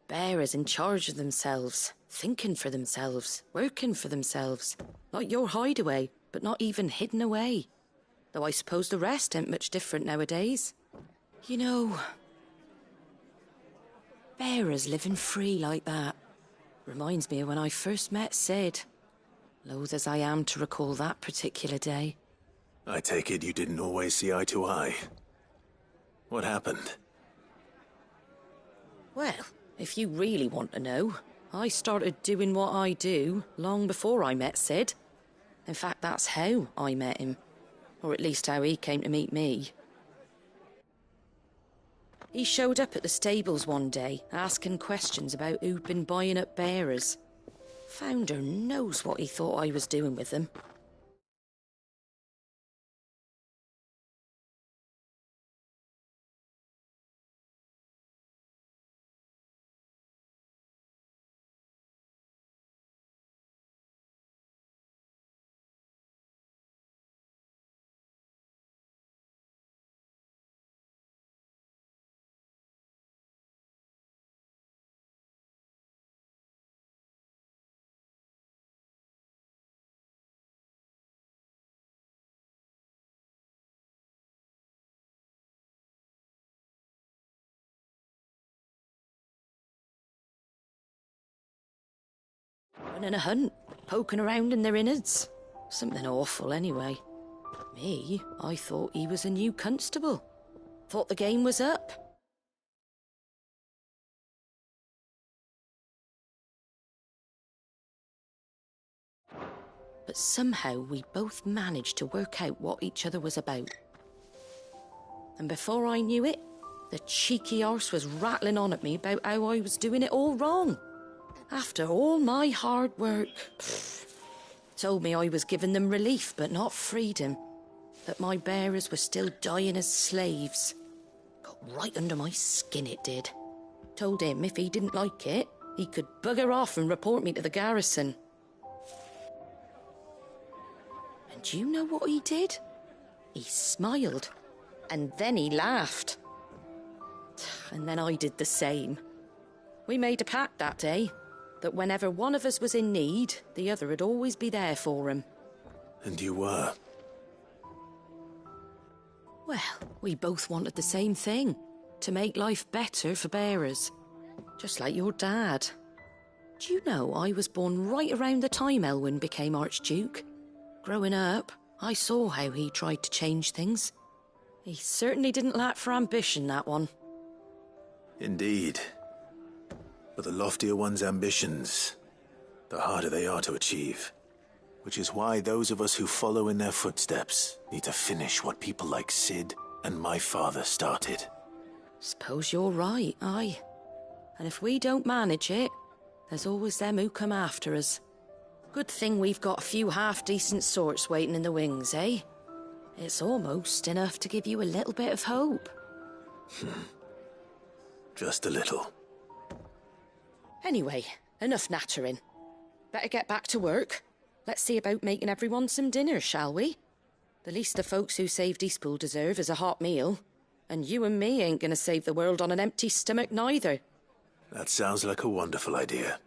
Bearers in charge of themselves, thinking for themselves, working for themselves. Like your hideaway, but not even hidden away. Though I suppose the rest ain't much different nowadays. You know, bearers living free like that reminds me of when I first met Sid. Loath as I am to recall that particular day. I take it you didn't always see eye to eye. What happened? Well, if you really want to know, I started doing what I do long before I met Sid. In fact, that's how I met him. Or at least how he came to meet me. He showed up at the stables one day, asking questions about who'd been buying up bearers. Founder knows what he thought I was doing with them. Running a hunt, poking around in their innards. Something awful anyway. Me, I thought he was a new constable. Thought the game was up. But somehow we both managed to work out what each other was about. And before I knew it, the cheeky arse was rattling on at me about how I was doing it all wrong. After all my hard work. Told me I was giving them relief but not freedom. That my bearers were still dying as slaves. Got right under my skin, it did. Told him if he didn't like it, he could bugger off and report me to the garrison. And do you know what he did? He smiled. And then he laughed. And then I did the same. We made a pact that day. That whenever one of us was in need, the other would always be there for him. And you were? Well, we both wanted the same thing. To make life better for bearers. Just like your dad. Do you know I was born right around the time Elwyn became Archduke? Growing up, I saw how he tried to change things. He certainly didn't lack for ambition, that one. Indeed. But the loftier one's ambitions, the harder they are to achieve. Which is why those of us who follow in their footsteps need to finish what people like Sid and my father started. Suppose you're right, aye. And if we don't manage it, there's always them who come after us. Good thing we've got a few half-decent sorts waiting in the wings, eh? It's almost enough to give you a little bit of hope. Just a little. Anyway, enough nattering. Better get back to work. Let's see about making everyone some dinner, shall we? The least the folks who saved Eastpool deserve is a hot meal. And you and me ain't gonna save the world on an empty stomach neither. That sounds like a wonderful idea.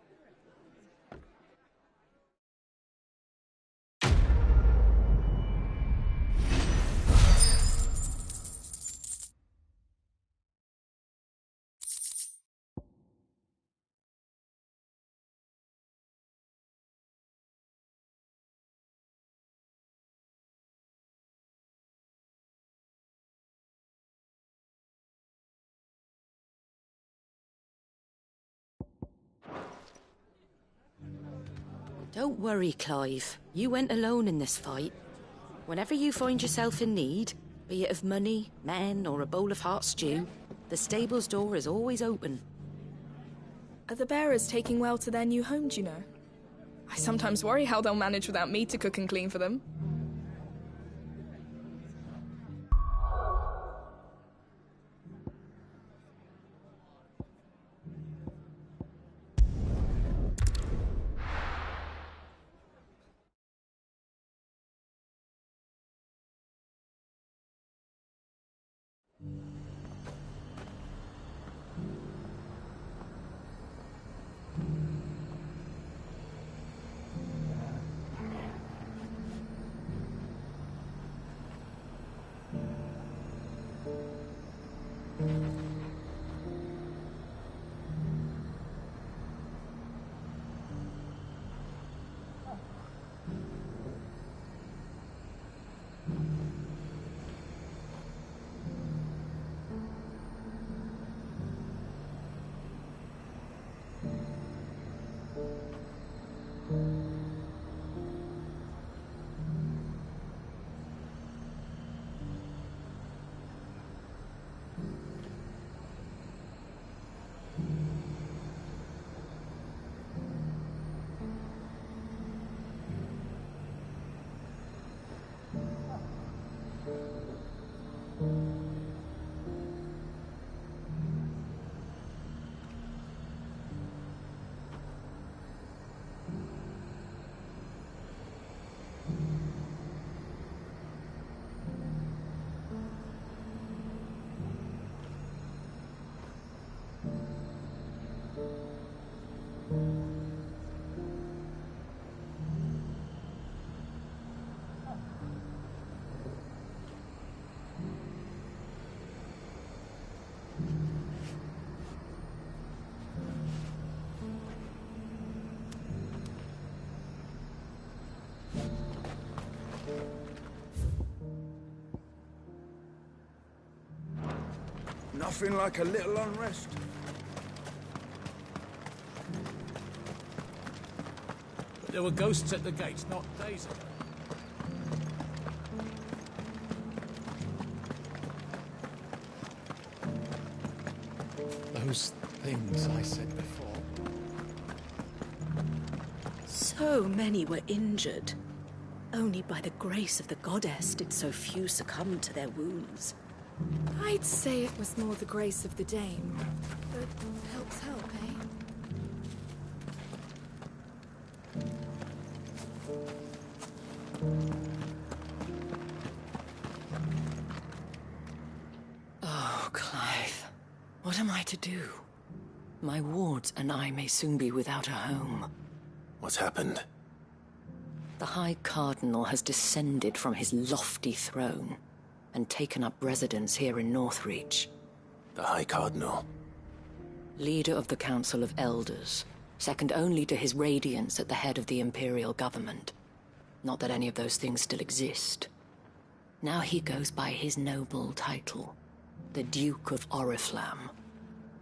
Don't worry, Clive. You went alone in this fight. Whenever you find yourself in need, be it of money, men, or a bowl of hot stew, the stable's door is always open. Are the bearers taking well to their new home, do you know? I sometimes worry how they'll manage without me to cook and clean for them. Nothing like a little unrest. But there were ghosts at the gates not days ago. Those things I said before. So many were injured. Only by the grace of the goddess did so few succumb to their wounds. I'd say it was more the grace of the dame. But helps help, eh? Oh, Clive. What am I to do? My wards and I may soon be without a home. What's happened? The High Cardinal has descended from his lofty throne and taken up residence here in Northreach. The High Cardinal? Leader of the Council of Elders, second only to his Radiance at the head of the Imperial government. Not that any of those things still exist. Now he goes by his noble title, the Duke of Oriflamme.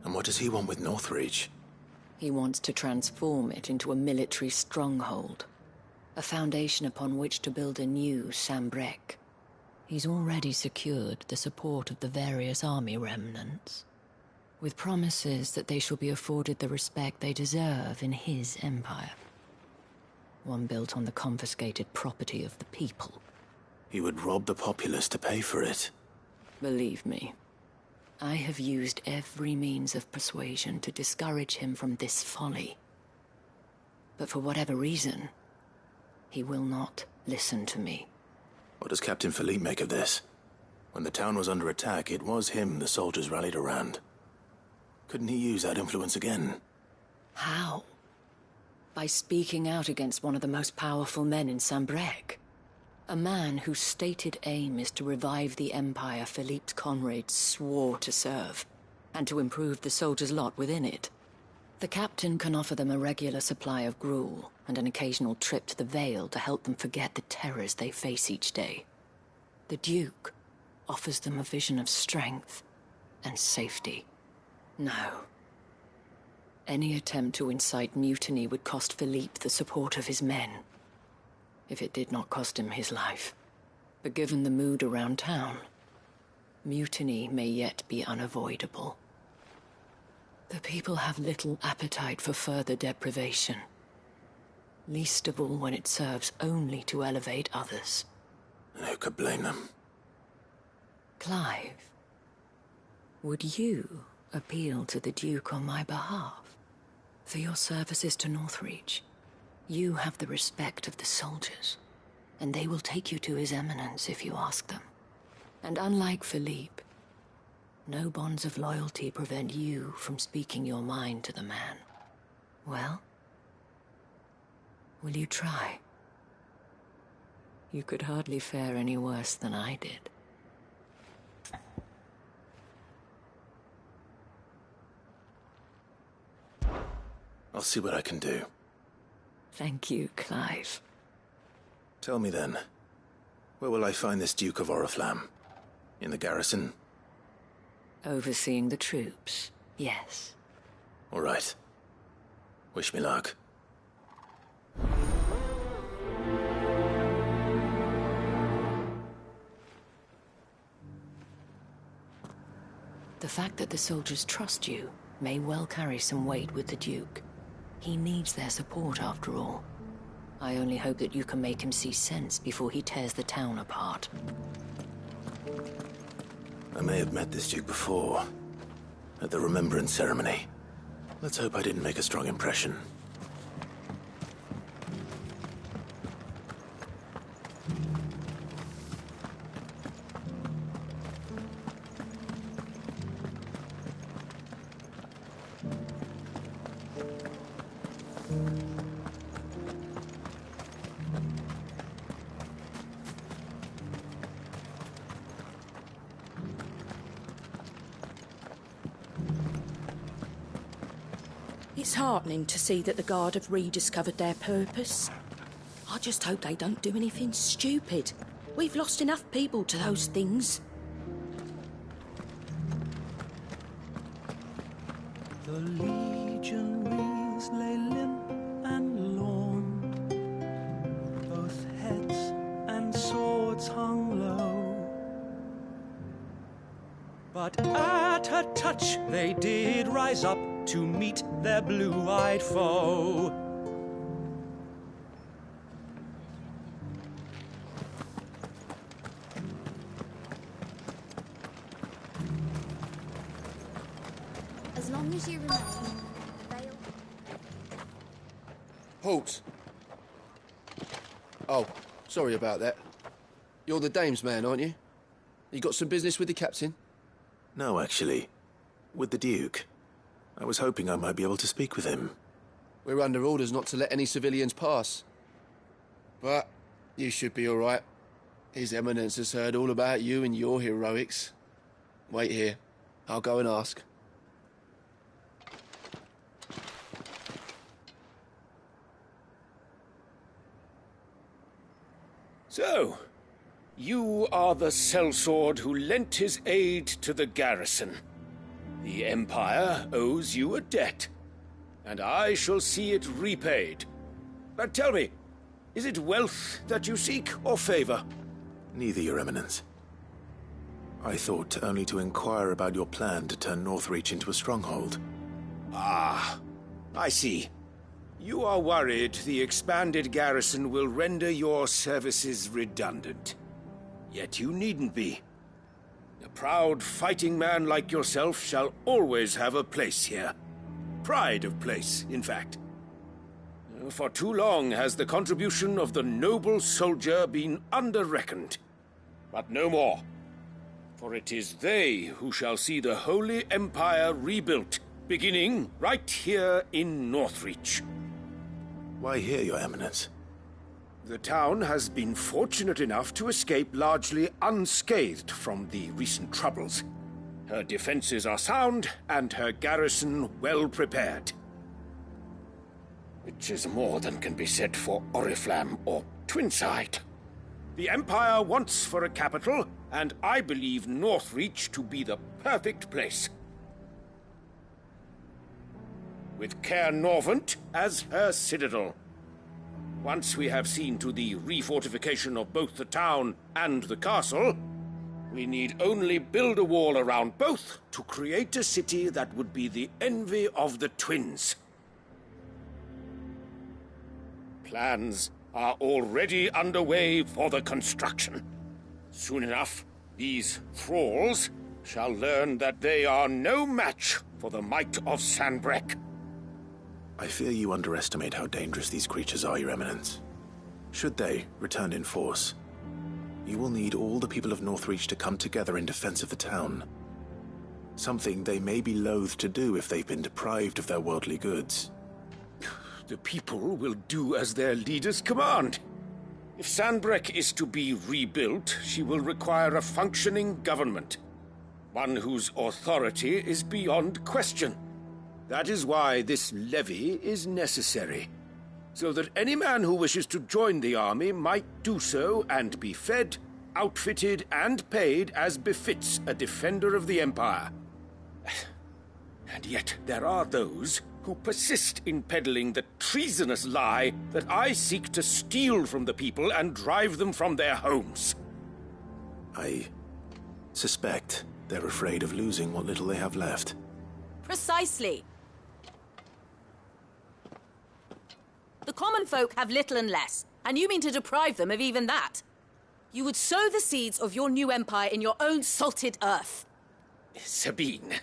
And what does he want with Northreach? He wants to transform it into a military stronghold, a foundation upon which to build a new Sambrec. He's already secured the support of the various army remnants. with promises that they shall be afforded the respect they deserve in his empire. One built on the confiscated property of the people. He would rob the populace to pay for it. Believe me, I have used every means of persuasion to discourage him from this folly. But for whatever reason, he will not listen to me. What does Captain Philippe make of this? When the town was under attack, it was him the soldiers rallied around. Couldn't he use that influence again? How? By speaking out against one of the most powerful men in Sambrec. A man whose stated aim is to revive the empire Philippe's comrades swore to serve, and to improve the soldiers' lot within it. The captain can offer them a regular supply of gruel, and an occasional trip to the Vale to help them forget the terrors they face each day. The Duke offers them a vision of strength and safety. No. Any attempt to incite mutiny would cost Philippe the support of his men, if it did not cost him his life. But given the mood around town, mutiny may yet be unavoidable. The people have little appetite for further deprivation, least of all when it serves only to elevate others. And who could blame them? Clive, would you appeal to the Duke on my behalf? For your services to Northreach, you have the respect of the soldiers, and they will take you to His Eminence if you ask them. And unlike Philippe, no bonds of loyalty prevent you from speaking your mind to the man. Well, will you try? You could hardly fare any worse than I did. I'll see what I can do. Thank you, Clive. Tell me then, where will I find this Duke of Oriflamme? In the garrison? Overseeing the troops, yes. All right. Wish me luck. The fact that the soldiers trust you may well carry some weight with the Duke. He needs their support, after all. I only hope that you can make him see sense before he tears the town apart. I may have met this Duke before, at the Remembrance Ceremony. Let's hope I didn't make a strong impression. It's heartening to see that the Guard have rediscovered their purpose. I just hope they don't do anything stupid. We've lost enough people to those things. The legionaries lay limp and lorn, both heads and swords hung low. But at her touch they did rise up to meet their blue-eyed foe. As long as you remain, the Vale... Halt! Oh, sorry about that. You're the dame's man, aren't you? You got some business with the captain? No, actually. With the Duke. I was hoping I might be able to speak with him. We're under orders not to let any civilians pass. But you should be all right. His Eminence has heard all about you and your heroics. Wait here. I'll go and ask. So, you are the sellsword who lent his aid to the garrison. The Empire owes you a debt, and I shall see it repaid. But tell me, is it wealth that you seek, or favor? Neither, Your Eminence. I thought only to inquire about your plan to turn Northreach into a stronghold. Ah, I see. You are worried the expanded garrison will render your services redundant. Yet you needn't be. A proud fighting man like yourself shall always have a place here. Pride of place, in fact. For too long has the contribution of the noble soldier been under-reckoned. But no more. For it is they who shall see the Holy Empire rebuilt, beginning right here in Northreach. Why here, Your Eminence? The town has been fortunate enough to escape largely unscathed from the recent troubles. Her defenses are sound, and her garrison well prepared. Which is more than can be said for Oriflamme or Twinside. The Empire wants for a capital, and I believe Northreach to be the perfect place. With Caer Norvent as her citadel. Once we have seen to the refortification of both the town and the castle, we need only build a wall around both to create a city that would be the envy of the twins. Plans are already underway for the construction. Soon enough, these thralls shall learn that they are no match for the might of Sanbreque. I fear you underestimate how dangerous these creatures are, Your Eminence. Should they return in force, you will need all the people of Northreach to come together in defense of the town. Something they may be loath to do if they've been deprived of their worldly goods. The people will do as their leaders command. If Sanbreque is to be rebuilt, she will require a functioning government. One whose authority is beyond question. That is why this levy is necessary. So that any man who wishes to join the army might do so and be fed, outfitted, and paid as befits a defender of the Empire. And yet there are those who persist in peddling the treasonous lie that I seek to steal from the people and drive them from their homes. I suspect they're afraid of losing what little they have left. Precisely. The common folk have little and less, and you mean to deprive them of even that. You would sow the seeds of your new empire in your own salted earth. Sabine,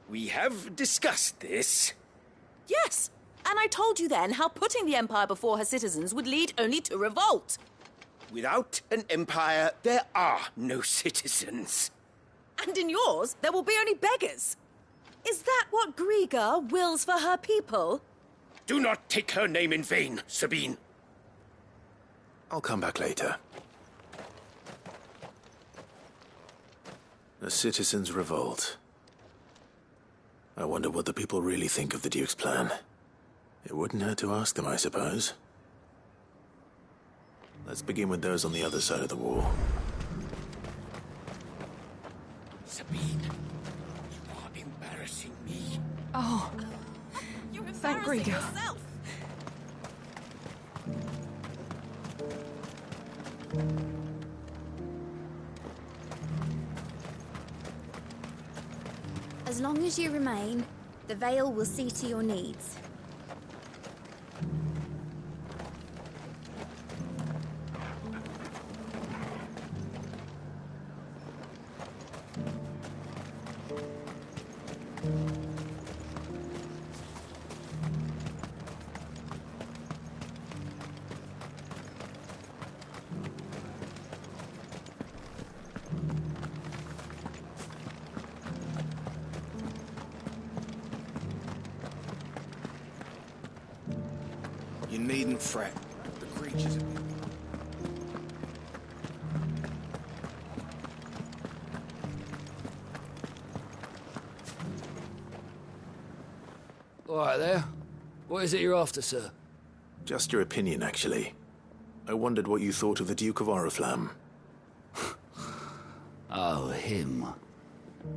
we have discussed this. Yes, and I told you then how putting the empire before her citizens would lead only to revolt. Without an empire, there are no citizens. And in yours, there will be only beggars. Is that what Griga wills for her people? Do not take her name in vain, Sabine. I'll come back later. A citizens' revolt. I wonder what the people really think of the Duke's plan. It wouldn't hurt to ask them, I suppose. Let's begin with those on the other side of the wall. Sabine, you are embarrassing me. Oh, thank Griga. As long as you remain, the Veil will see to your needs. You needn't fret. The creatures have been... All right there. What is it you're after, sir? Just your opinion, actually. I wondered what you thought of the Duke of Oriflamme. Oh, him.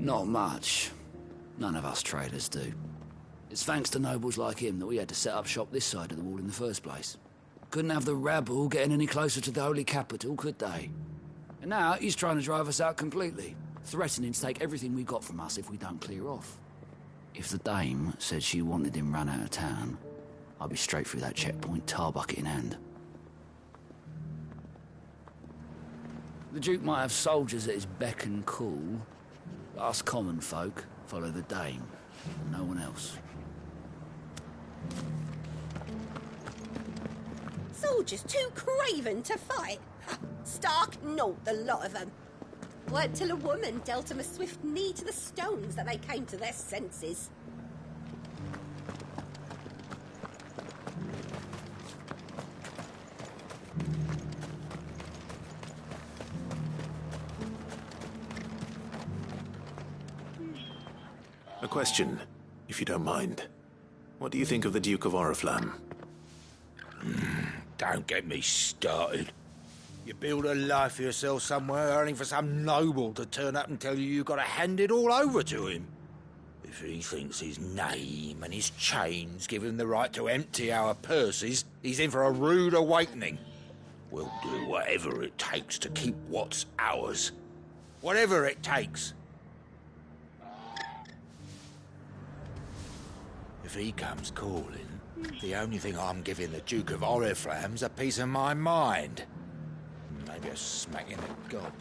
Not much. None of us traders do. It's thanks to nobles like him that we had to set up shop this side of the wall in the first place. Couldn't have the rabble getting any closer to the holy capital, could they? And now he's trying to drive us out completely. threatening to take everything we got from us if we don't clear off. If the dame said she wanted him run out of town, I'd be straight through that checkpoint, tar bucket in hand. The Duke might have soldiers at his beck and call, but us common folk follow the dame, and no one else. Soldiers too craven to fight. Stark naught, the lot of them. Weren't till a woman dealt them a swift knee to the stones that they came to their senses. A question, if you don't mind. What do you think of the Duke of Oriflamme? Don't get me started. You build a life for yourself somewhere, only for some noble to turn up and tell you got to hand it all over to him. If he thinks his name and his chains give him the right to empty our purses, he's in for a rude awakening. We'll do whatever it takes to keep what's ours. Whatever it takes. If he comes calling, the only thing I'm giving the Duke of Oriflamme's a piece of my mind. Maybe a smack in the gob.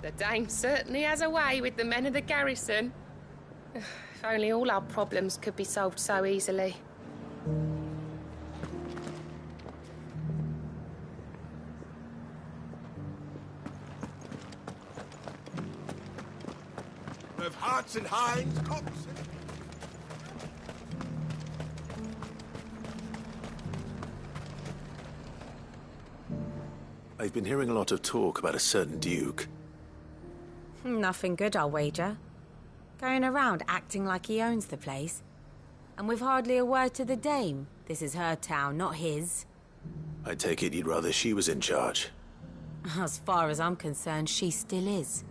The Dame certainly has a way with the men of the garrison. If only all our problems could be solved so easily. Of hearts and hinds, cocks and... I've been hearing a lot of talk about a certain duke. Nothing good, I'll wager. Going around acting like he owns the place. And with hardly a word to the Dame. This is her town, not his. I take it you'd rather she was in charge. As far as I'm concerned, she still is.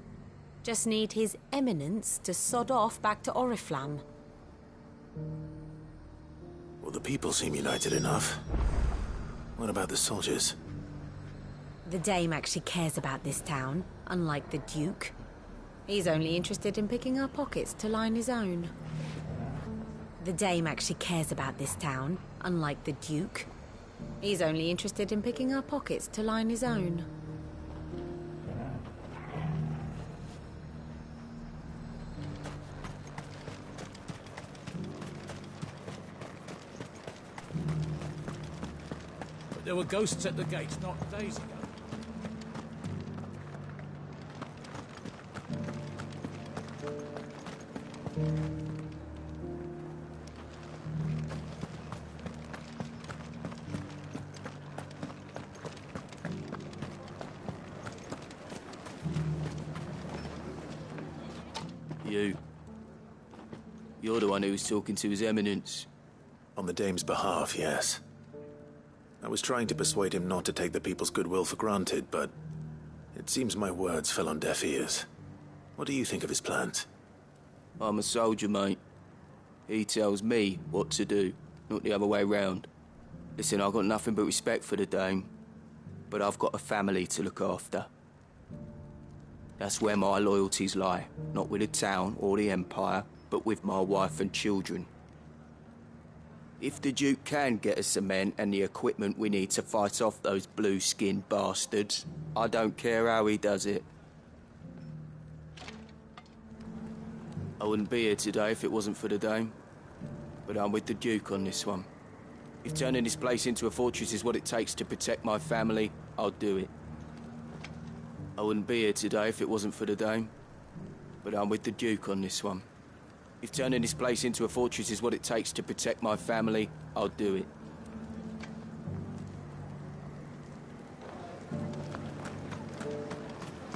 Just need his eminence to sod off back to Oriflamme. Well, the people seem united enough. What about the soldiers? The Dame actually cares about this town, unlike the Duke. He's only interested in picking our pockets to line his own. The Dame actually cares about this town, unlike the Duke. He's only interested in picking our pockets to line his own. But there were ghosts at the gates not days ago. You're the one who was talking to His Eminence. On the Dame's behalf, yes. I was trying to persuade him not to take the people's goodwill for granted, but it seems my words fell on deaf ears. What do you think of his plans? I'm a soldier, mate. He tells me what to do, not the other way round. Listen, I've got nothing but respect for the Dame, but I've got a family to look after. That's where my loyalties lie, not with the town or the Empire, but with my wife and children. If the Duke can get us the men and the equipment we need to fight off those blue-skinned bastards, I don't care how he does it. I wouldn't be here today if it wasn't for the Dame, but I'm with the Duke on this one. If turning this place into a fortress is what it takes to protect my family, I'll do it. I wouldn't be here today if it wasn't for the Dame, but I'm with the Duke on this one. If turning this place into a fortress is what it takes to protect my family, I'll do it.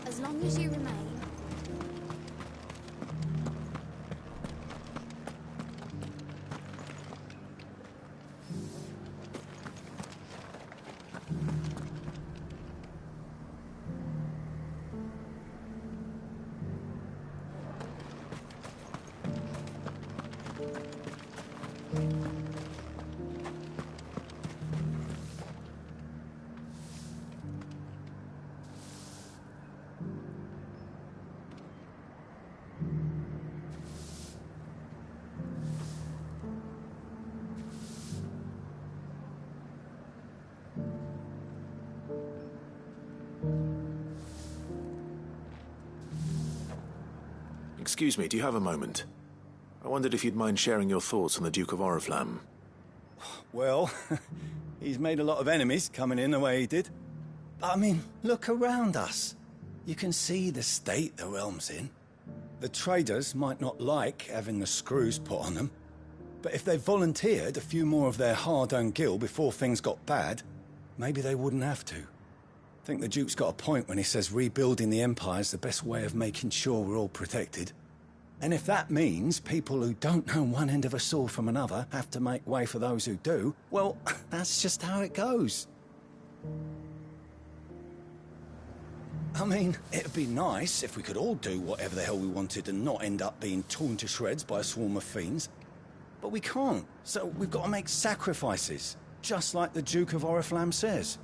As long as you remain. Excuse me, do you have a moment? I wondered if you'd mind sharing your thoughts on the Duke of Oriflamme. Well, he's made a lot of enemies coming in the way he did. But I mean, look around us. You can see the state the realm's in. The traders might not like having the screws put on them, but if they volunteered a few more of their hard-earned gil before things got bad, maybe they wouldn't have to. I think the Duke's got a point when he says rebuilding the Empire's the best way of making sure we're all protected. And if that means people who don't know one end of a sword from another have to make way for those who do, well, that's just how it goes. I mean, it'd be nice if we could all do whatever the hell we wanted and not end up being torn to shreds by a swarm of fiends. But we can't, so we've got to make sacrifices, just like the Duke of Oriflamme says.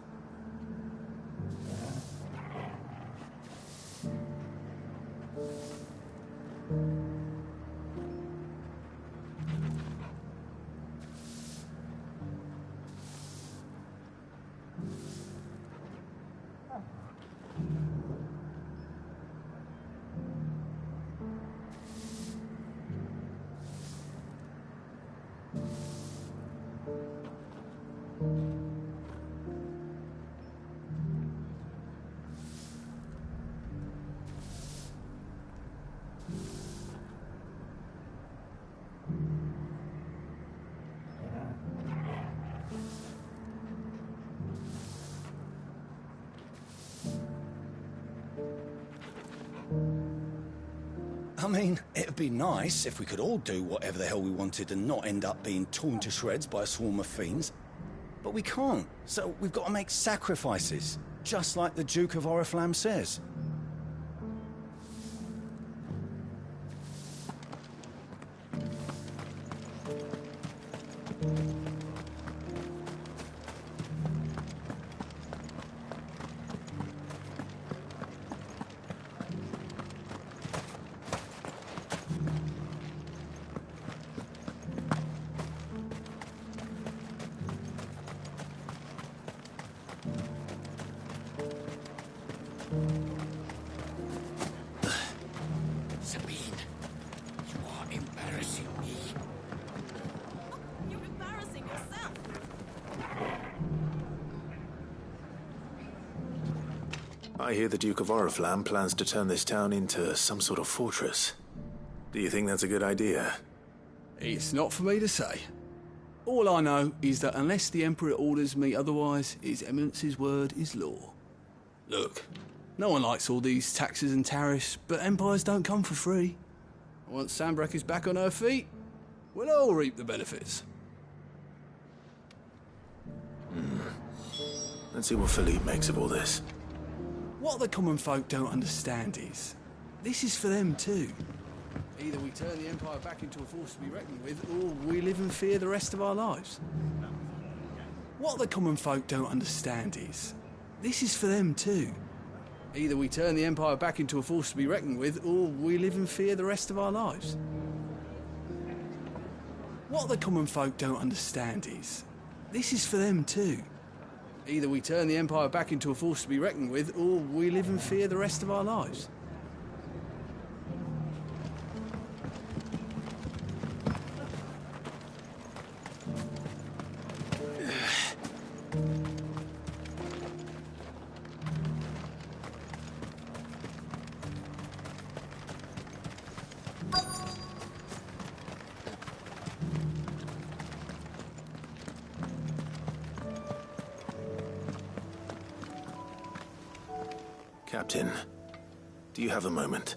I mean, it'd be nice if we could all do whatever the hell we wanted and not end up being torn to shreds by a swarm of fiends. But we can't, so we've got to make sacrifices, just like the Duke of Oriflamme says. I hear the Duke of Oriflamme plans to turn this town into some sort of fortress. Do you think that's a good idea? It's not for me to say. All I know is that unless the Emperor orders me otherwise, His Eminence's word is law. Look, no one likes all these taxes and tariffs, but empires don't come for free. Once Sanbreque is back on her feet, we'll all reap the benefits. Let's see what Philippe makes of all this. What the common folk don't understand is, this is for them too. Either we turn the Empire back into a force to be reckoned with, or we live in fear the rest of our lives. What the common folk don't understand is, this is for them too. Either we turn the Empire back into a force to be reckoned with, or we live in fear the rest of our lives. What the common folk don't understand is, this is for them too. Either we turn the Empire back into a force to be reckoned with, or we live in fear the rest of our lives. Captain, do you have a moment?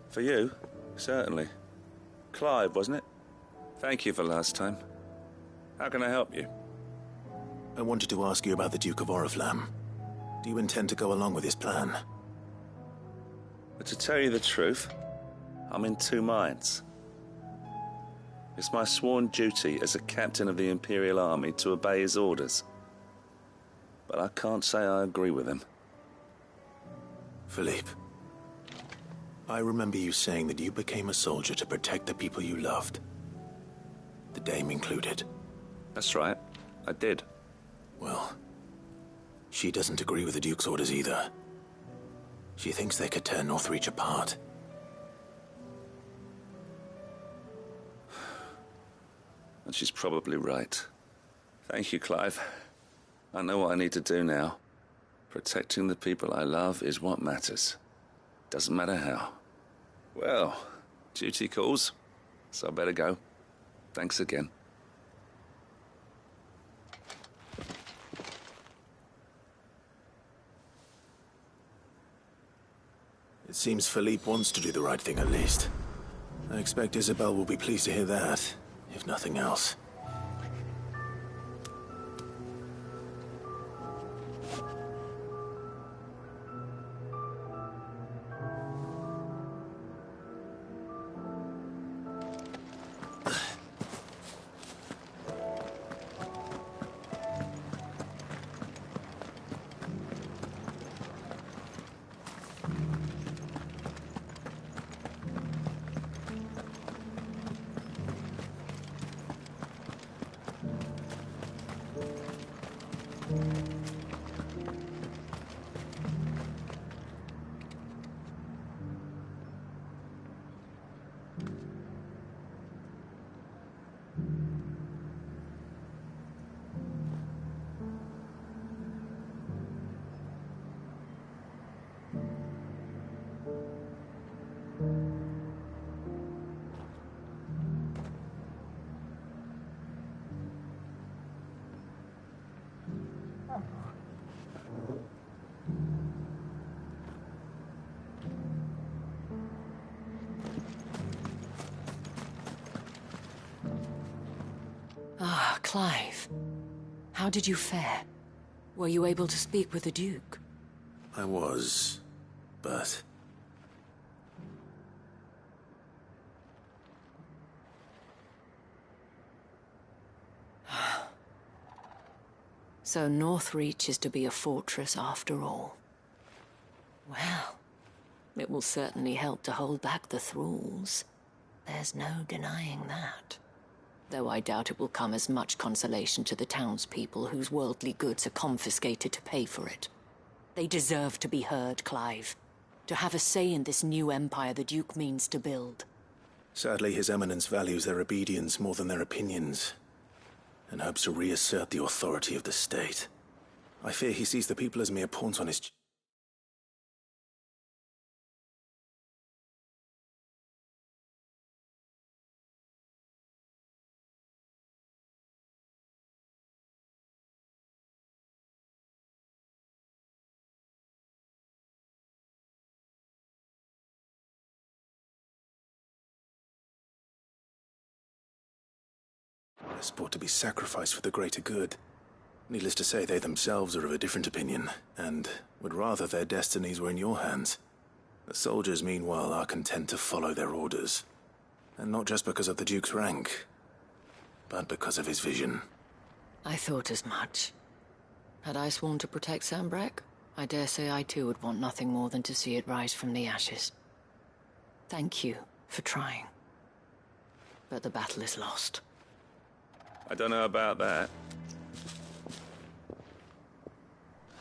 For you? Certainly. Clive, wasn't it? Thank you for last time. How can I help you? I wanted to ask you about the Duke of Oriflamme. Do you intend to go along with his plan? But to tell you the truth, I'm in two minds. It's my sworn duty as a captain of the Imperial Army to obey his orders. But I can't say I agree with him. Philippe, I remember you saying that you became a soldier to protect the people you loved. The Dame included. That's right, I did. Well, she doesn't agree with the Duke's orders either. She thinks they could tear Northreach apart. And she's probably right. Thank you, Clive. I know what I need to do now. Protecting the people I love is what matters. Doesn't matter how. Well, duty calls, so I better go. Thanks again. It seems Philippe wants to do the right thing at least. I expect Isabel will be pleased to hear that, if nothing else. Clive, how did you fare? Were you able to speak with the Duke? I was, but... So Northreach is to be a fortress after all. Well, it will certainly help to hold back the thralls. There's no denying that. Though I doubt it will come as much consolation to the townspeople whose worldly goods are confiscated to pay for it. They deserve to be heard, Clive. To have a say in this new empire the Duke means to build. Sadly, His Eminence values their obedience more than their opinions, and hopes to reassert the authority of the state. I fear he sees the people as mere pawns on his... They're sport to be sacrificed for the greater good. Needless to say, they themselves are of a different opinion, and would rather their destinies were in your hands. The soldiers, meanwhile, are content to follow their orders. And not just because of the Duke's rank, but because of his vision. I thought as much. Had I sworn to protect Sambrek, I dare say I too would want nothing more than to see it rise from the ashes. Thank you for trying. But the battle is lost. I don't know about that.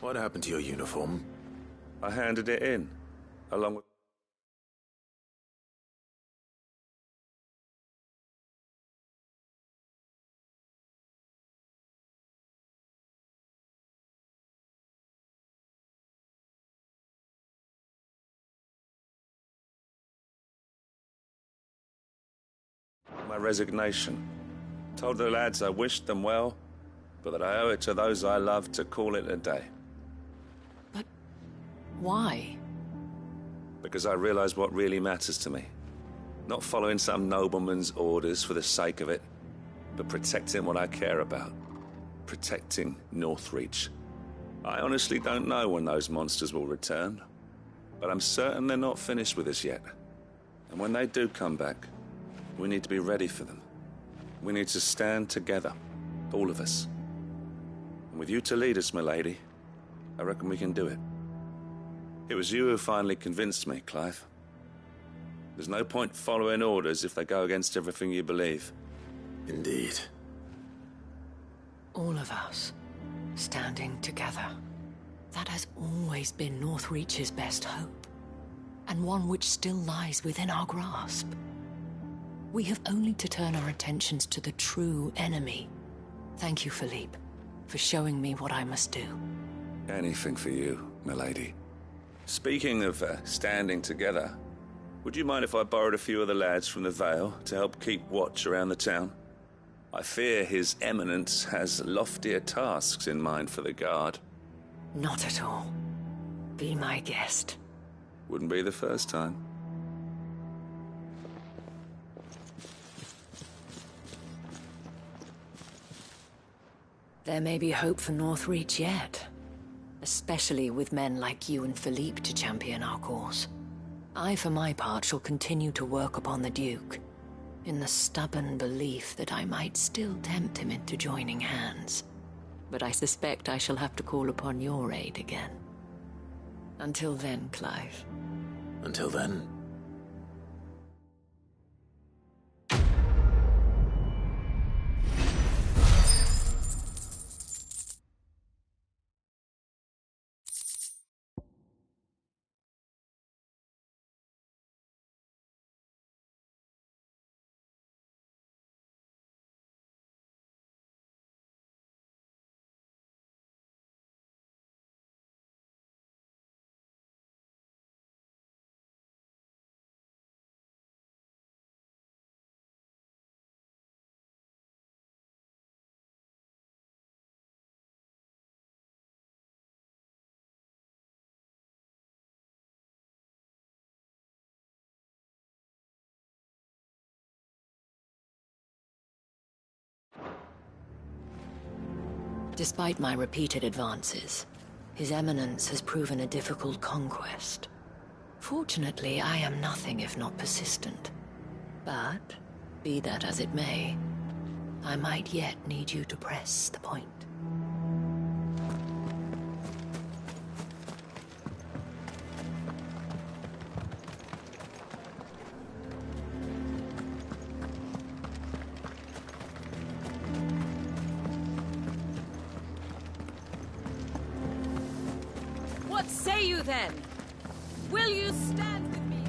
What happened to your uniform? I handed it in, along with... my resignation. Told the lads I wished them well, but that I owe it to those I love to call it a day. But why? Because I realize what really matters to me. Not following some nobleman's orders for the sake of it, but protecting what I care about. Protecting Northreach. I honestly don't know when those monsters will return, but I'm certain they're not finished with us yet. And when they do come back, we need to be ready for them. We need to stand together, all of us. And with you to lead us, milady, I reckon we can do it. It was you who finally convinced me, Clive. There's no point following orders if they go against everything you believe. Indeed. All of us, standing together. That has always been Northreach's best hope, and one which still lies within our grasp. We have only to turn our attentions to the true enemy. Thank you, Philippe, for showing me what I must do. Anything for you, milady. Speaking of standing together, would you mind if I borrowed a few of the lads from the Vale to help keep watch around the town? I fear His Eminence has loftier tasks in mind for the guard. Not at all. Be my guest. Wouldn't be the first time. There may be hope for Northreach yet. Especially with men like you and Philippe to champion our cause. I, for my part, shall continue to work upon the Duke, in the stubborn belief that I might still tempt him into joining hands. But I suspect I shall have to call upon your aid again. Until then, Clive. Until then... Despite my repeated advances, His Eminence has proven a difficult conquest. Fortunately, I am nothing if not persistent. But, be that as it may, I might yet need you to press the point. What say you then? Will you stand with me?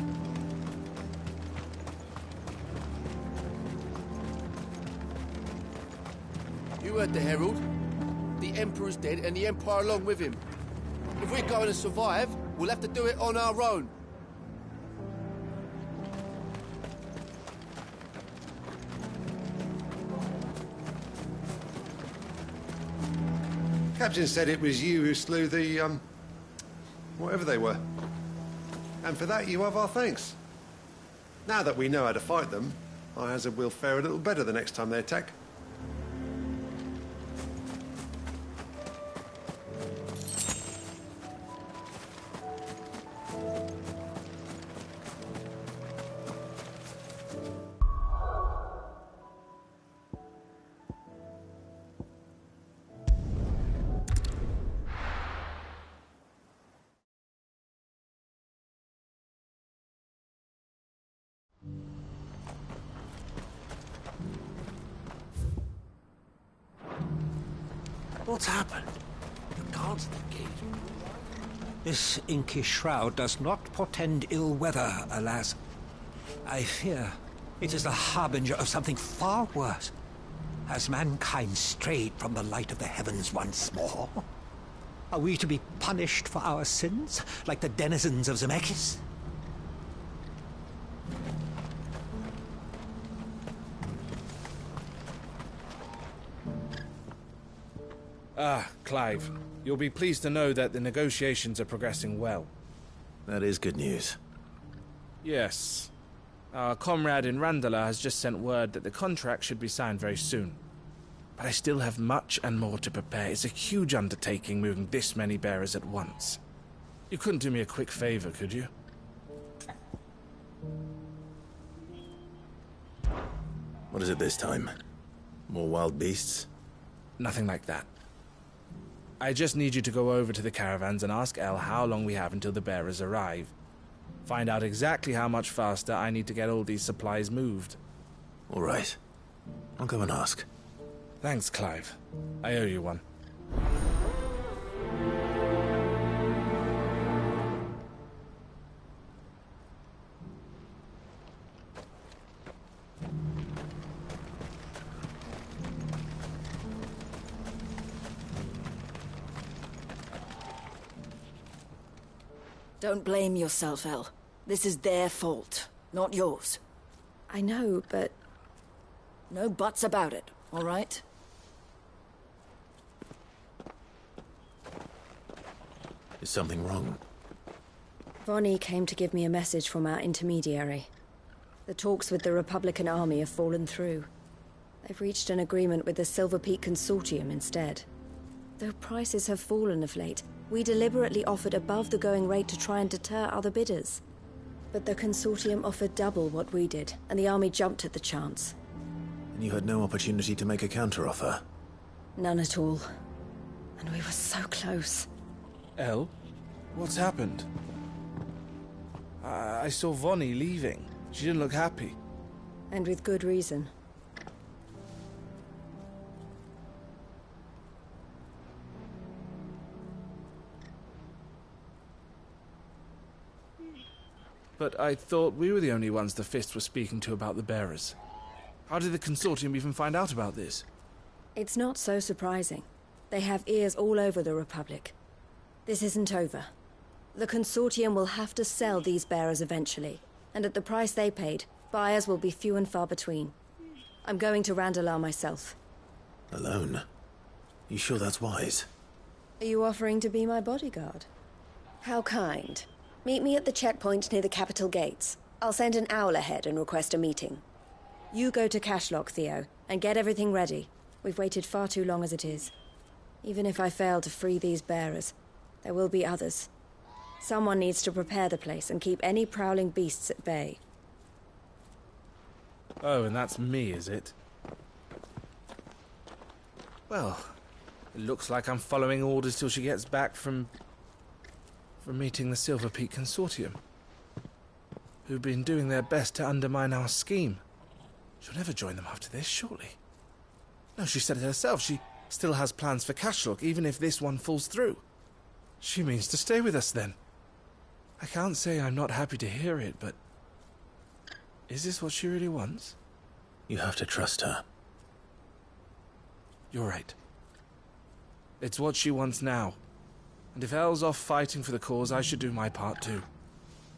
You heard the Herald. The Emperor's dead and the Empire along with him. If we're going to survive, we'll have to do it on our own. Captain said it was you who slew the, whatever they were. And for that, you have our thanks. Now that we know how to fight them, I hazard we'll fare a little better the next time they attack. What's happened? The guards at the gate. This inky shroud does not portend ill weather, alas. I fear it is the harbinger of something far worse. Has mankind strayed from the light of the heavens once more? Are we to be punished for our sins, like the denizens of Zemeckis? Ah, Clive. You'll be pleased to know that the negotiations are progressing well. That is good news. Yes. Our comrade in Randala has just sent word that the contract should be signed very soon. But I still have much and more to prepare. It's a huge undertaking moving this many bearers at once. You couldn't do me a quick favor, could you? What is it this time? More wild beasts? Nothing like that. I just need you to go over to the caravans and ask El how long we have until the bearers arrive. Find out exactly how much faster I need to get all these supplies moved. All right. I'll go and ask. Thanks, Clive. I owe you one. Don't blame yourself, El. This is their fault, not yours. I know, but... No buts about it, all right? Is something wrong? Vonnie came to give me a message from our intermediary. The talks with the Republican army have fallen through. They've reached an agreement with the Silver Peak Consortium instead. Though prices have fallen of late, we deliberately offered above the going rate to try and deter other bidders. But the Consortium offered double what we did, and the army jumped at the chance. And you had no opportunity to make a counteroffer? None at all. And we were so close. El? What's happened? I saw Vonnie leaving. She didn't look happy. And with good reason. But I thought we were the only ones the Fist were speaking to about the bearers. How did the Consortium even find out about this? It's not so surprising. They have ears all over the Republic. This isn't over. The Consortium will have to sell these bearers eventually, and at the price they paid, buyers will be few and far between. I'm going to Randalar myself. Alone? You sure that's wise? Are you offering to be my bodyguard? How kind. Meet me at the checkpoint near the capital gates. I'll send an owl ahead and request a meeting. You go to Cashlock, Theo, and get everything ready. We've waited far too long as it is. Even if I fail to free these bearers, there will be others. Someone needs to prepare the place and keep any prowling beasts at bay. Oh, and that's me, is it? Well, it looks like I'm following orders till she gets back from meeting the Silver Peak Consortium, who've been doing their best to undermine our scheme. She'll never join them after this, surely. No, she said it herself. She still has plans for Cashlock, even if this one falls through. She means to stay with us, then. I can't say I'm not happy to hear it, but... is this what she really wants? You have to trust her. You're right. It's what she wants now. And if Elle's off fighting for the cause, I should do my part too.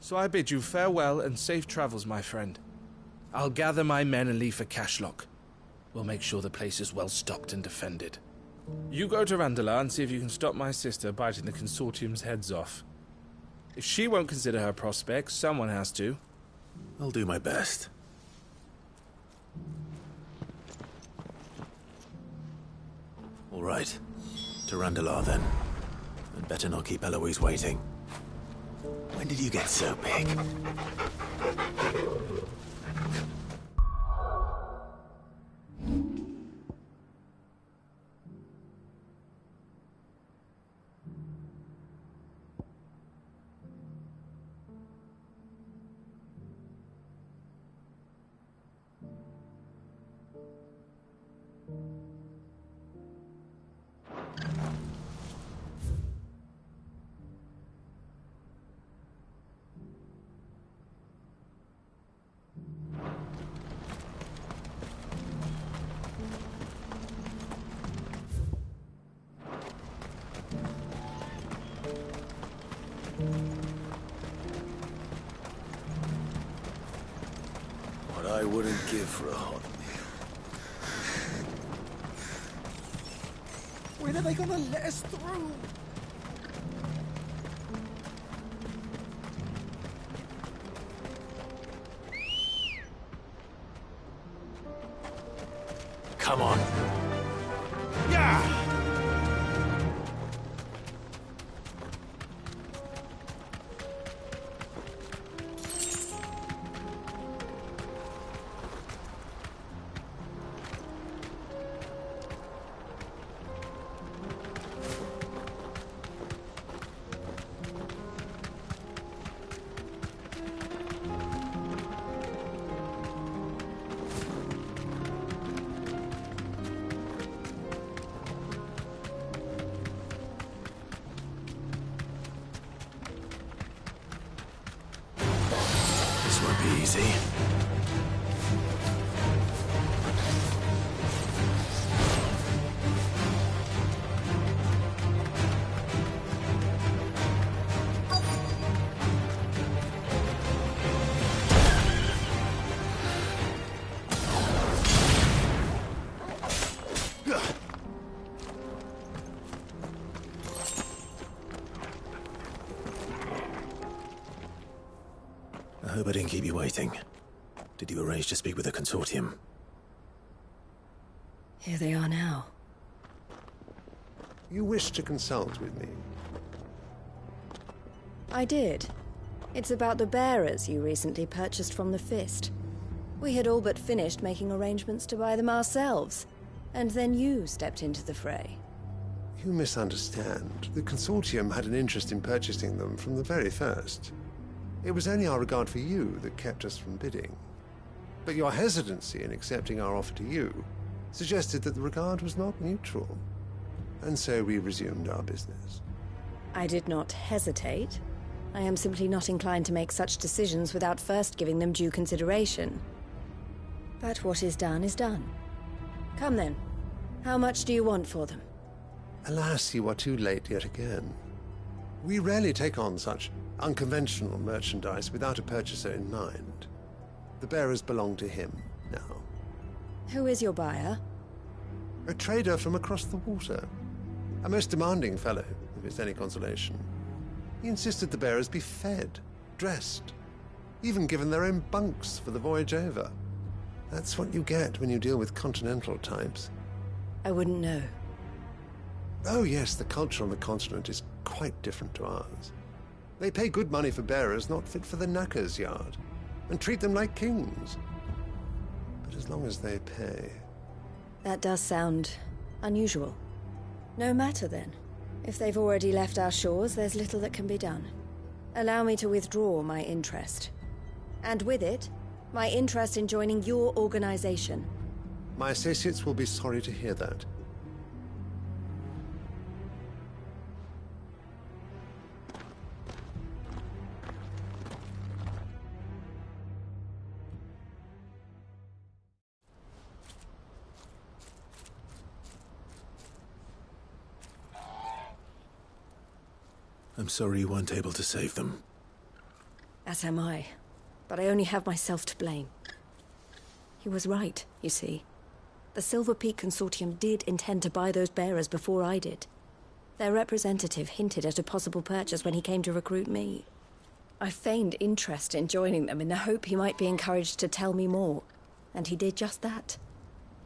So I bid you farewell and safe travels, my friend. I'll gather my men and leave for Cashlock. We'll make sure the place is well stocked and defended. You go to Randalar and see if you can stop my sister biting the Consortium's heads off. If she won't consider her prospects, someone has to. I'll do my best. All right. To Randalar, then. I'd better not keep Eloise waiting. When did you get so big? What I wouldn't give for a hot meal. When are they gonna let us through? Come on. Yeah! This won't be easy. I hope I didn't keep you waiting. Did you arrange to speak with the Consortium? Here they are now. You wish to consult with me? I did. It's about the bearers you recently purchased from the Fist. We had all but finished making arrangements to buy them ourselves, and then you stepped into the fray. You misunderstand. The Consortium had an interest in purchasing them from the very first. It was only our regard for you that kept us from bidding. But your hesitancy in accepting our offer to you suggested that the regard was not mutual. And so we resumed our business. I did not hesitate. I am simply not inclined to make such decisions without first giving them due consideration. But what is done is done. Come then. How much do you want for them? Alas, you are too late yet again. We rarely take on such unconventional merchandise without a purchaser in mind. The bearers belong to him now. Who is your buyer? A trader from across the water. A most demanding fellow, if it's any consolation. He insisted the bearers be fed, dressed, even given their own bunks for the voyage over. That's what you get when you deal with continental types. I wouldn't know. Oh yes, the culture on the continent is quite different to ours. They pay good money for bearers not fit for the knacker's yard, and treat them like kings. But as long as they pay... That does sound unusual. No matter then. If they've already left our shores, there's little that can be done. Allow me to withdraw my interest. And with it, my interest in joining your organization. My associates will be sorry to hear that. I'm sorry you weren't able to save them. As am I. But I only have myself to blame. He was right, you see. The Silver Peak Consortium did intend to buy those bearers before I did. Their representative hinted at a possible purchase when he came to recruit me. I feigned interest in joining them in the hope he might be encouraged to tell me more. And he did just that.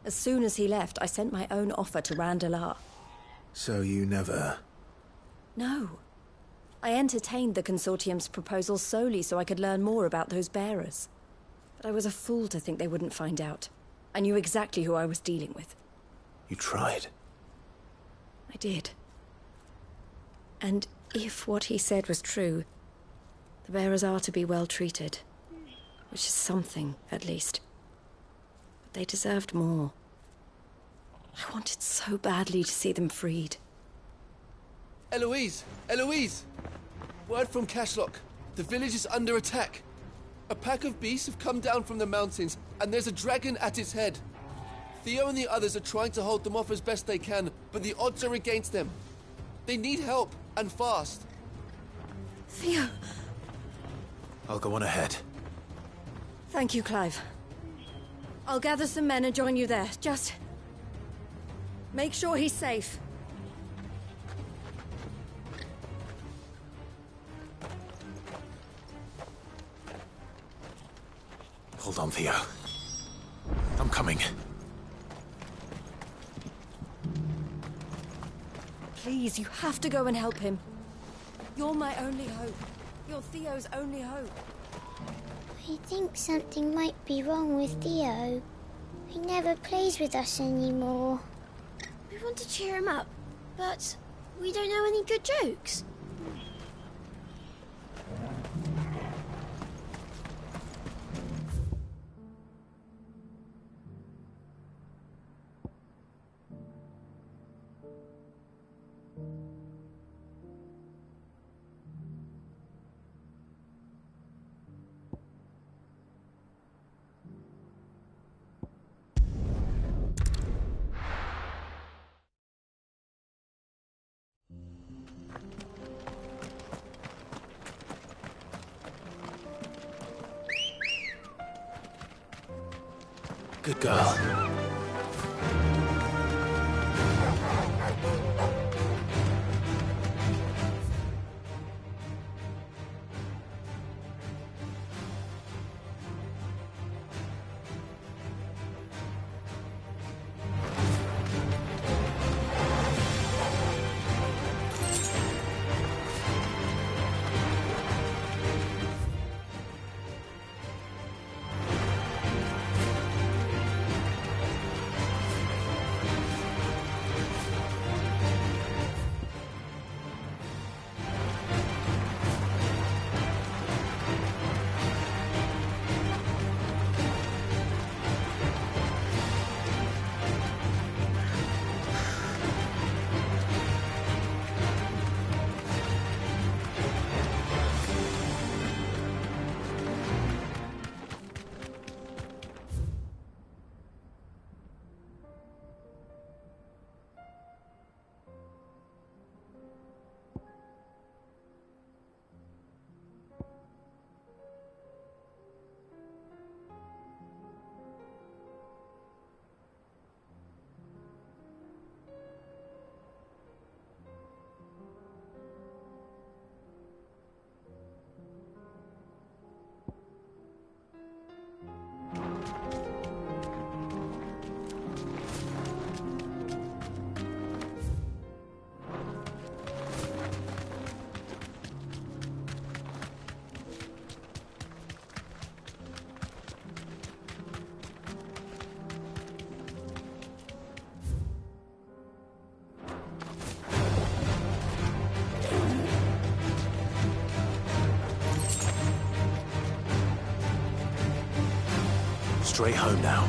As soon as he left, I sent my own offer to Randalar. So you never... No. I entertained the Consortium's proposal solely so I could learn more about those bearers. But I was a fool to think they wouldn't find out. I knew exactly who I was dealing with. You tried. I did. And if what he said was true, the bearers are to be well treated. Which is something, at least. But they deserved more. I wanted so badly to see them freed. Eloise! Eloise! Word from Cashlock. The village is under attack. A pack of beasts have come down from the mountains, and there's a dragon at its head. Theo and the others are trying to hold them off as best they can, but the odds are against them. They need help, and fast. Theo! I'll go on ahead. Thank you, Clive. I'll gather some men and join you there. Just... make sure he's safe. Hold on, Theo. I'm coming. Please, you have to go and help him. You're my only hope. You're Theo's only hope. I think something might be wrong with Theo. He never plays with us anymore. We want to cheer him up, but we don't know any good jokes. Good girl. straight home now.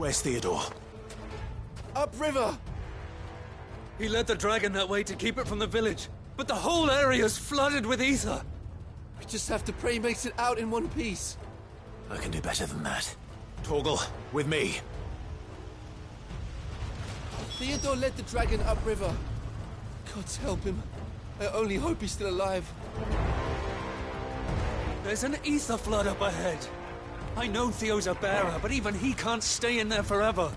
Where's Theodore? Upriver! He led the dragon that way to keep it from the village, but the whole area's flooded with ether. We just have to pray he makes it out in one piece. I can do better than that. Torgal, with me. Theodore led the dragon upriver. God's help him. I only hope he's still alive. There's an ether flood up ahead. I know Theo's a bearer, but even he can't stay in there forever.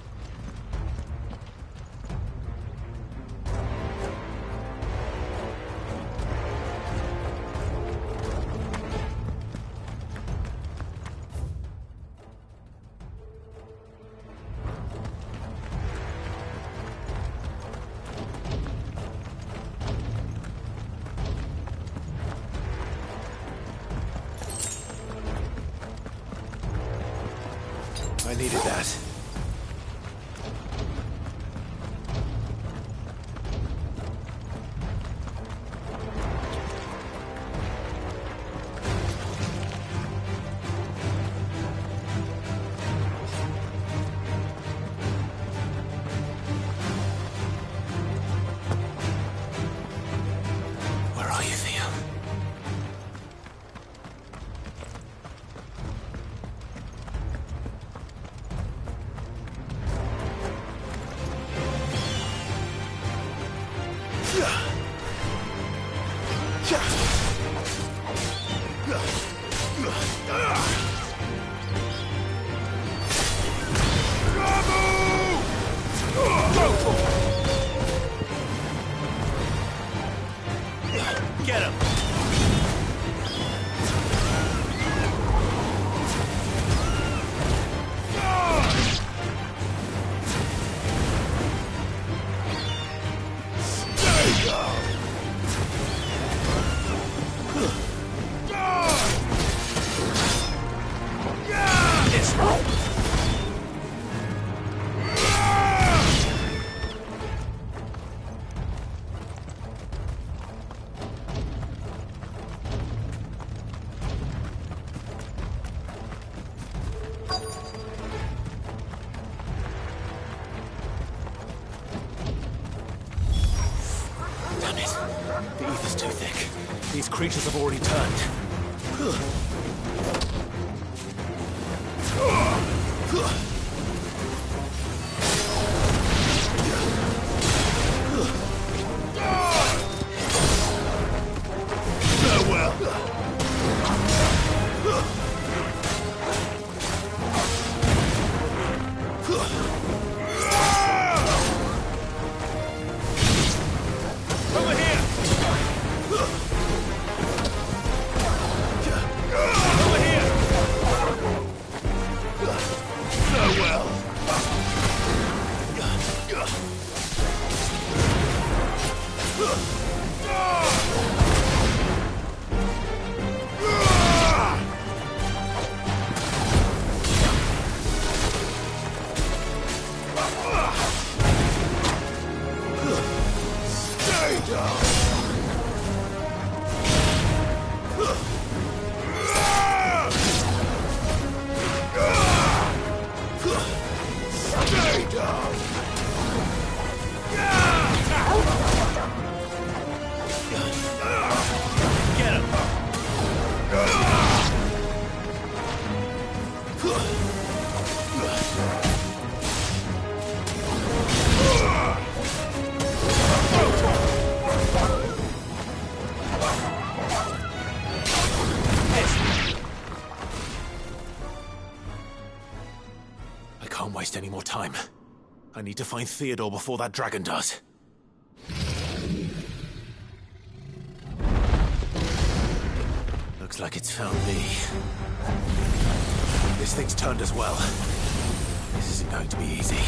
I needed that. Get him! Damn it. The ether's too thick. These creatures have already turned. Any more time. I need to find Theodore before that dragon does. Looks like it's found me. This thing's turned as well. This isn't going to be easy.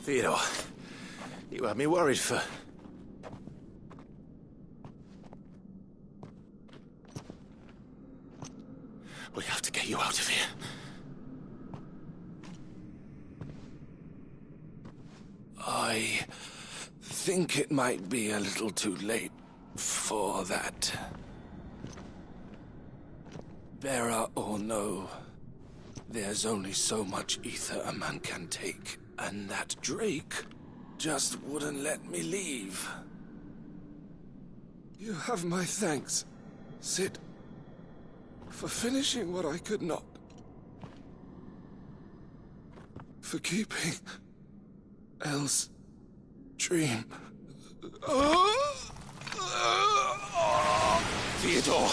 Theodore, you had me worried for... We have to get you out of here. I think it might be a little too late for that. Bearer or no, there's only so much ether a man can take, and that Drake just wouldn't let me leave. You have my thanks, Sid, for finishing what I could not. For keeping Elle's dream. Theodore!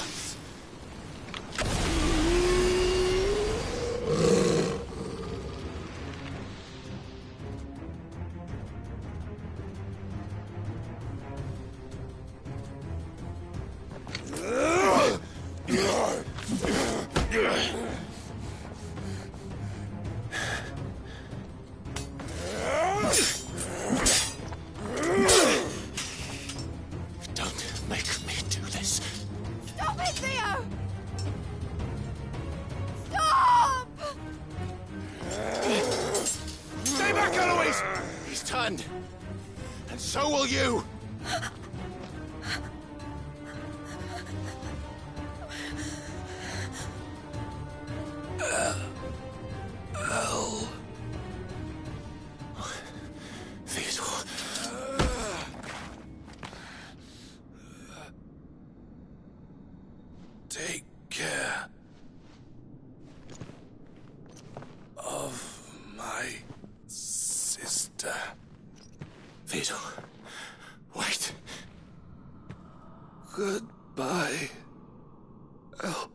So will you! Theodore. Take care of my sister. Theodore, wait. Goodbye, Elle.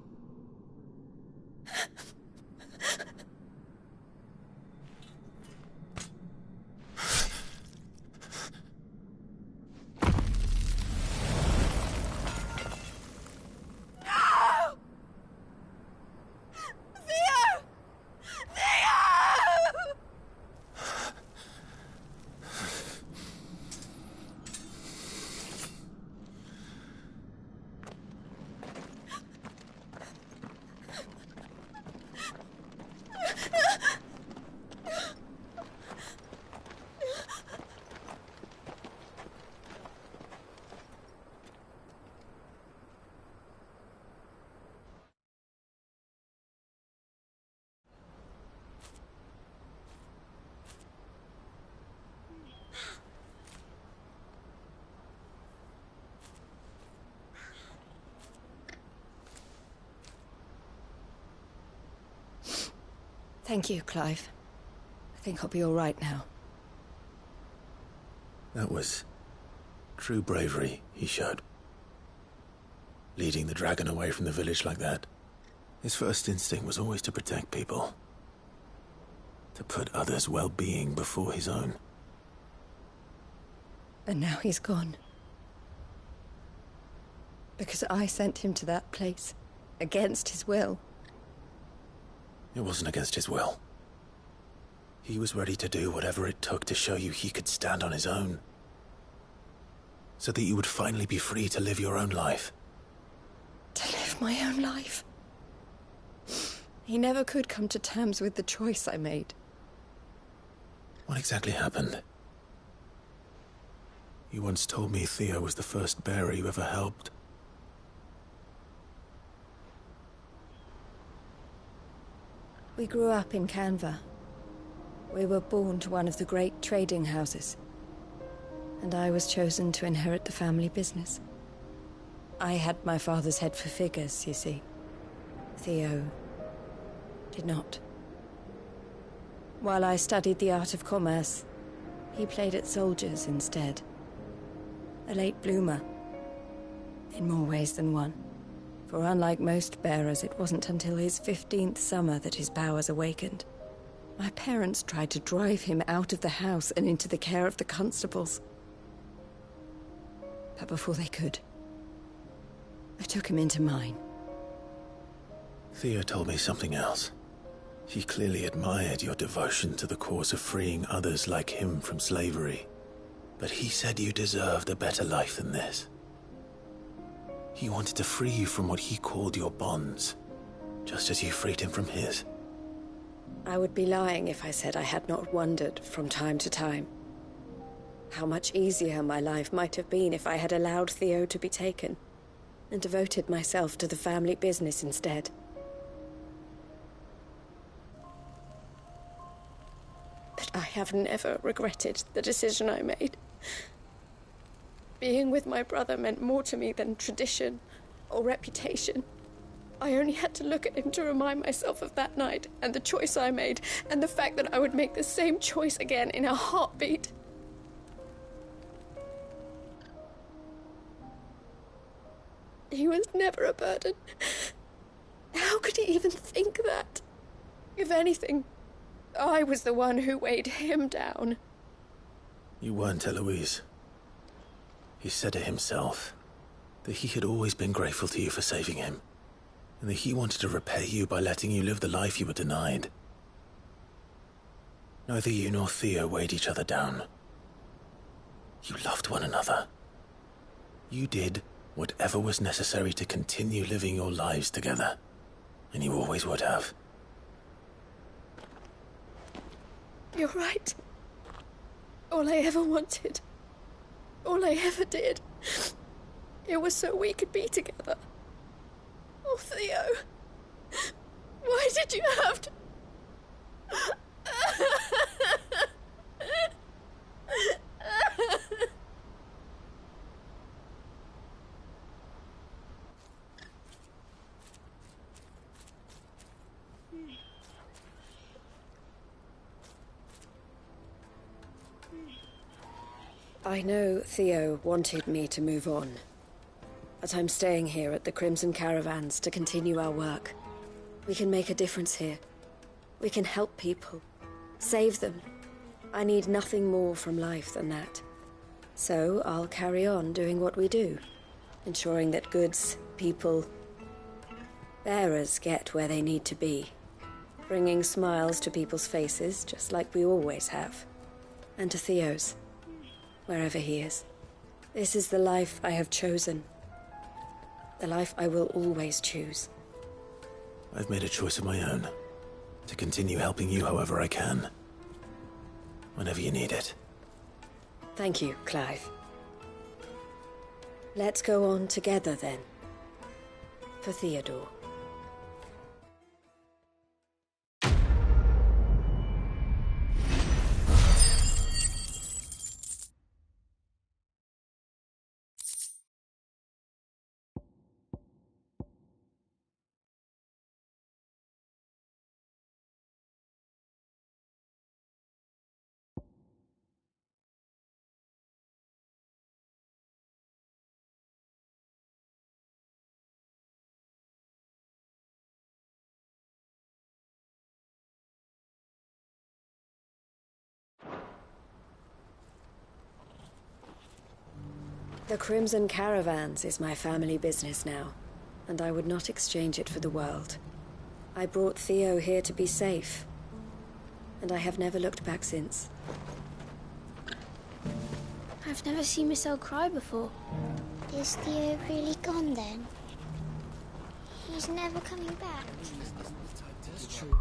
Thank you, Clive. I think I'll be all right now. That was true bravery he showed. Leading the dragon away from the village like that. His first instinct was always to protect people. To put others' well-being before his own. And now he's gone. Because I sent him to that place, against his will. It wasn't against his will. He was ready to do whatever it took to show you he could stand on his own. So that you would finally be free to live your own life. To live my own life? He never could come to terms with the choice I made. What exactly happened? You once told me Theo was the first bearer you ever helped. We grew up in Canva. We were born to one of the great trading houses, and I was chosen to inherit the family business. I had my father's head for figures, you see. Theo did not. While I studied the art of commerce, he played at soldiers instead. A late bloomer, in more ways than one. For unlike most bearers, it wasn't until his 15th summer that his powers awakened. My parents tried to drive him out of the house and into the care of the constables. But before they could, I took him into mine. Theo told me something else. He clearly admired your devotion to the cause of freeing others like him from slavery. But he said you deserved a better life than this. He wanted to free you from what he called your bonds, just as you freed him from his. I would be lying if I said I had not wondered from time to time how much easier my life might have been if I had allowed Theo to be taken and devoted myself to the family business instead. But I have never regretted the decision I made. Being with my brother meant more to me than tradition or reputation. I only had to look at him to remind myself of that night and the choice I made, and the fact that I would make the same choice again in a heartbeat. He was never a burden. How could he even think that? If anything, I was the one who weighed him down. You weren't, Eloise. He said it himself, that he had always been grateful to you for saving him, and that he wanted to repay you by letting you live the life you were denied. Neither you nor Theo weighed each other down. You loved one another. You did whatever was necessary to continue living your lives together, and you always would have. You're right. All I ever wanted, all I ever did, it was so we could be together. Oh, Theo, why did you have to... I know Theo wanted me to move on, but I'm staying here at the Crimson Caravans to continue our work. We can make a difference here. We can help people, save them. I need nothing more from life than that. So I'll carry on doing what we do, ensuring that goods, people, bearers get where they need to be, bringing smiles to people's faces just like we always have, and to Theo's. Wherever he is. This is the life I have chosen. The life I will always choose. I've made a choice of my own, to continue helping you however I can. Whenever you need it. Thank you, Clive. Let's go on together then. For Theodore. The Crimson Caravans is my family business now, and I would not exchange it for the world. I brought Theo here to be safe, and I have never looked back since. I've never seen Miss cry before. Is Theo really gone then? He's never coming back. That's true.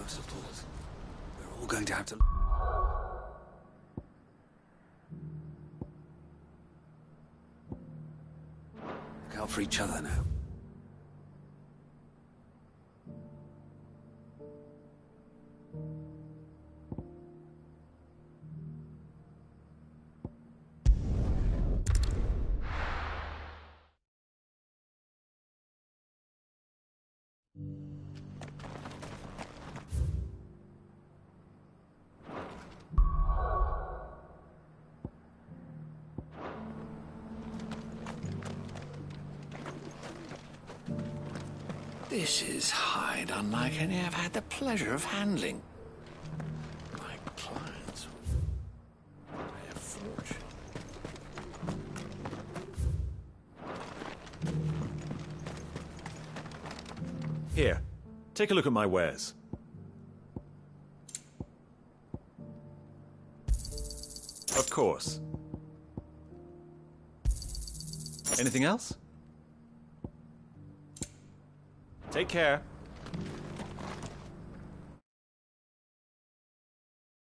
I suppose. We're all going to have to... look out for each other now. This is hide unlike any I've had the pleasure of handling. My clients will pay a fortune. Here, take a look at my wares. Of course. Anything else? Take care.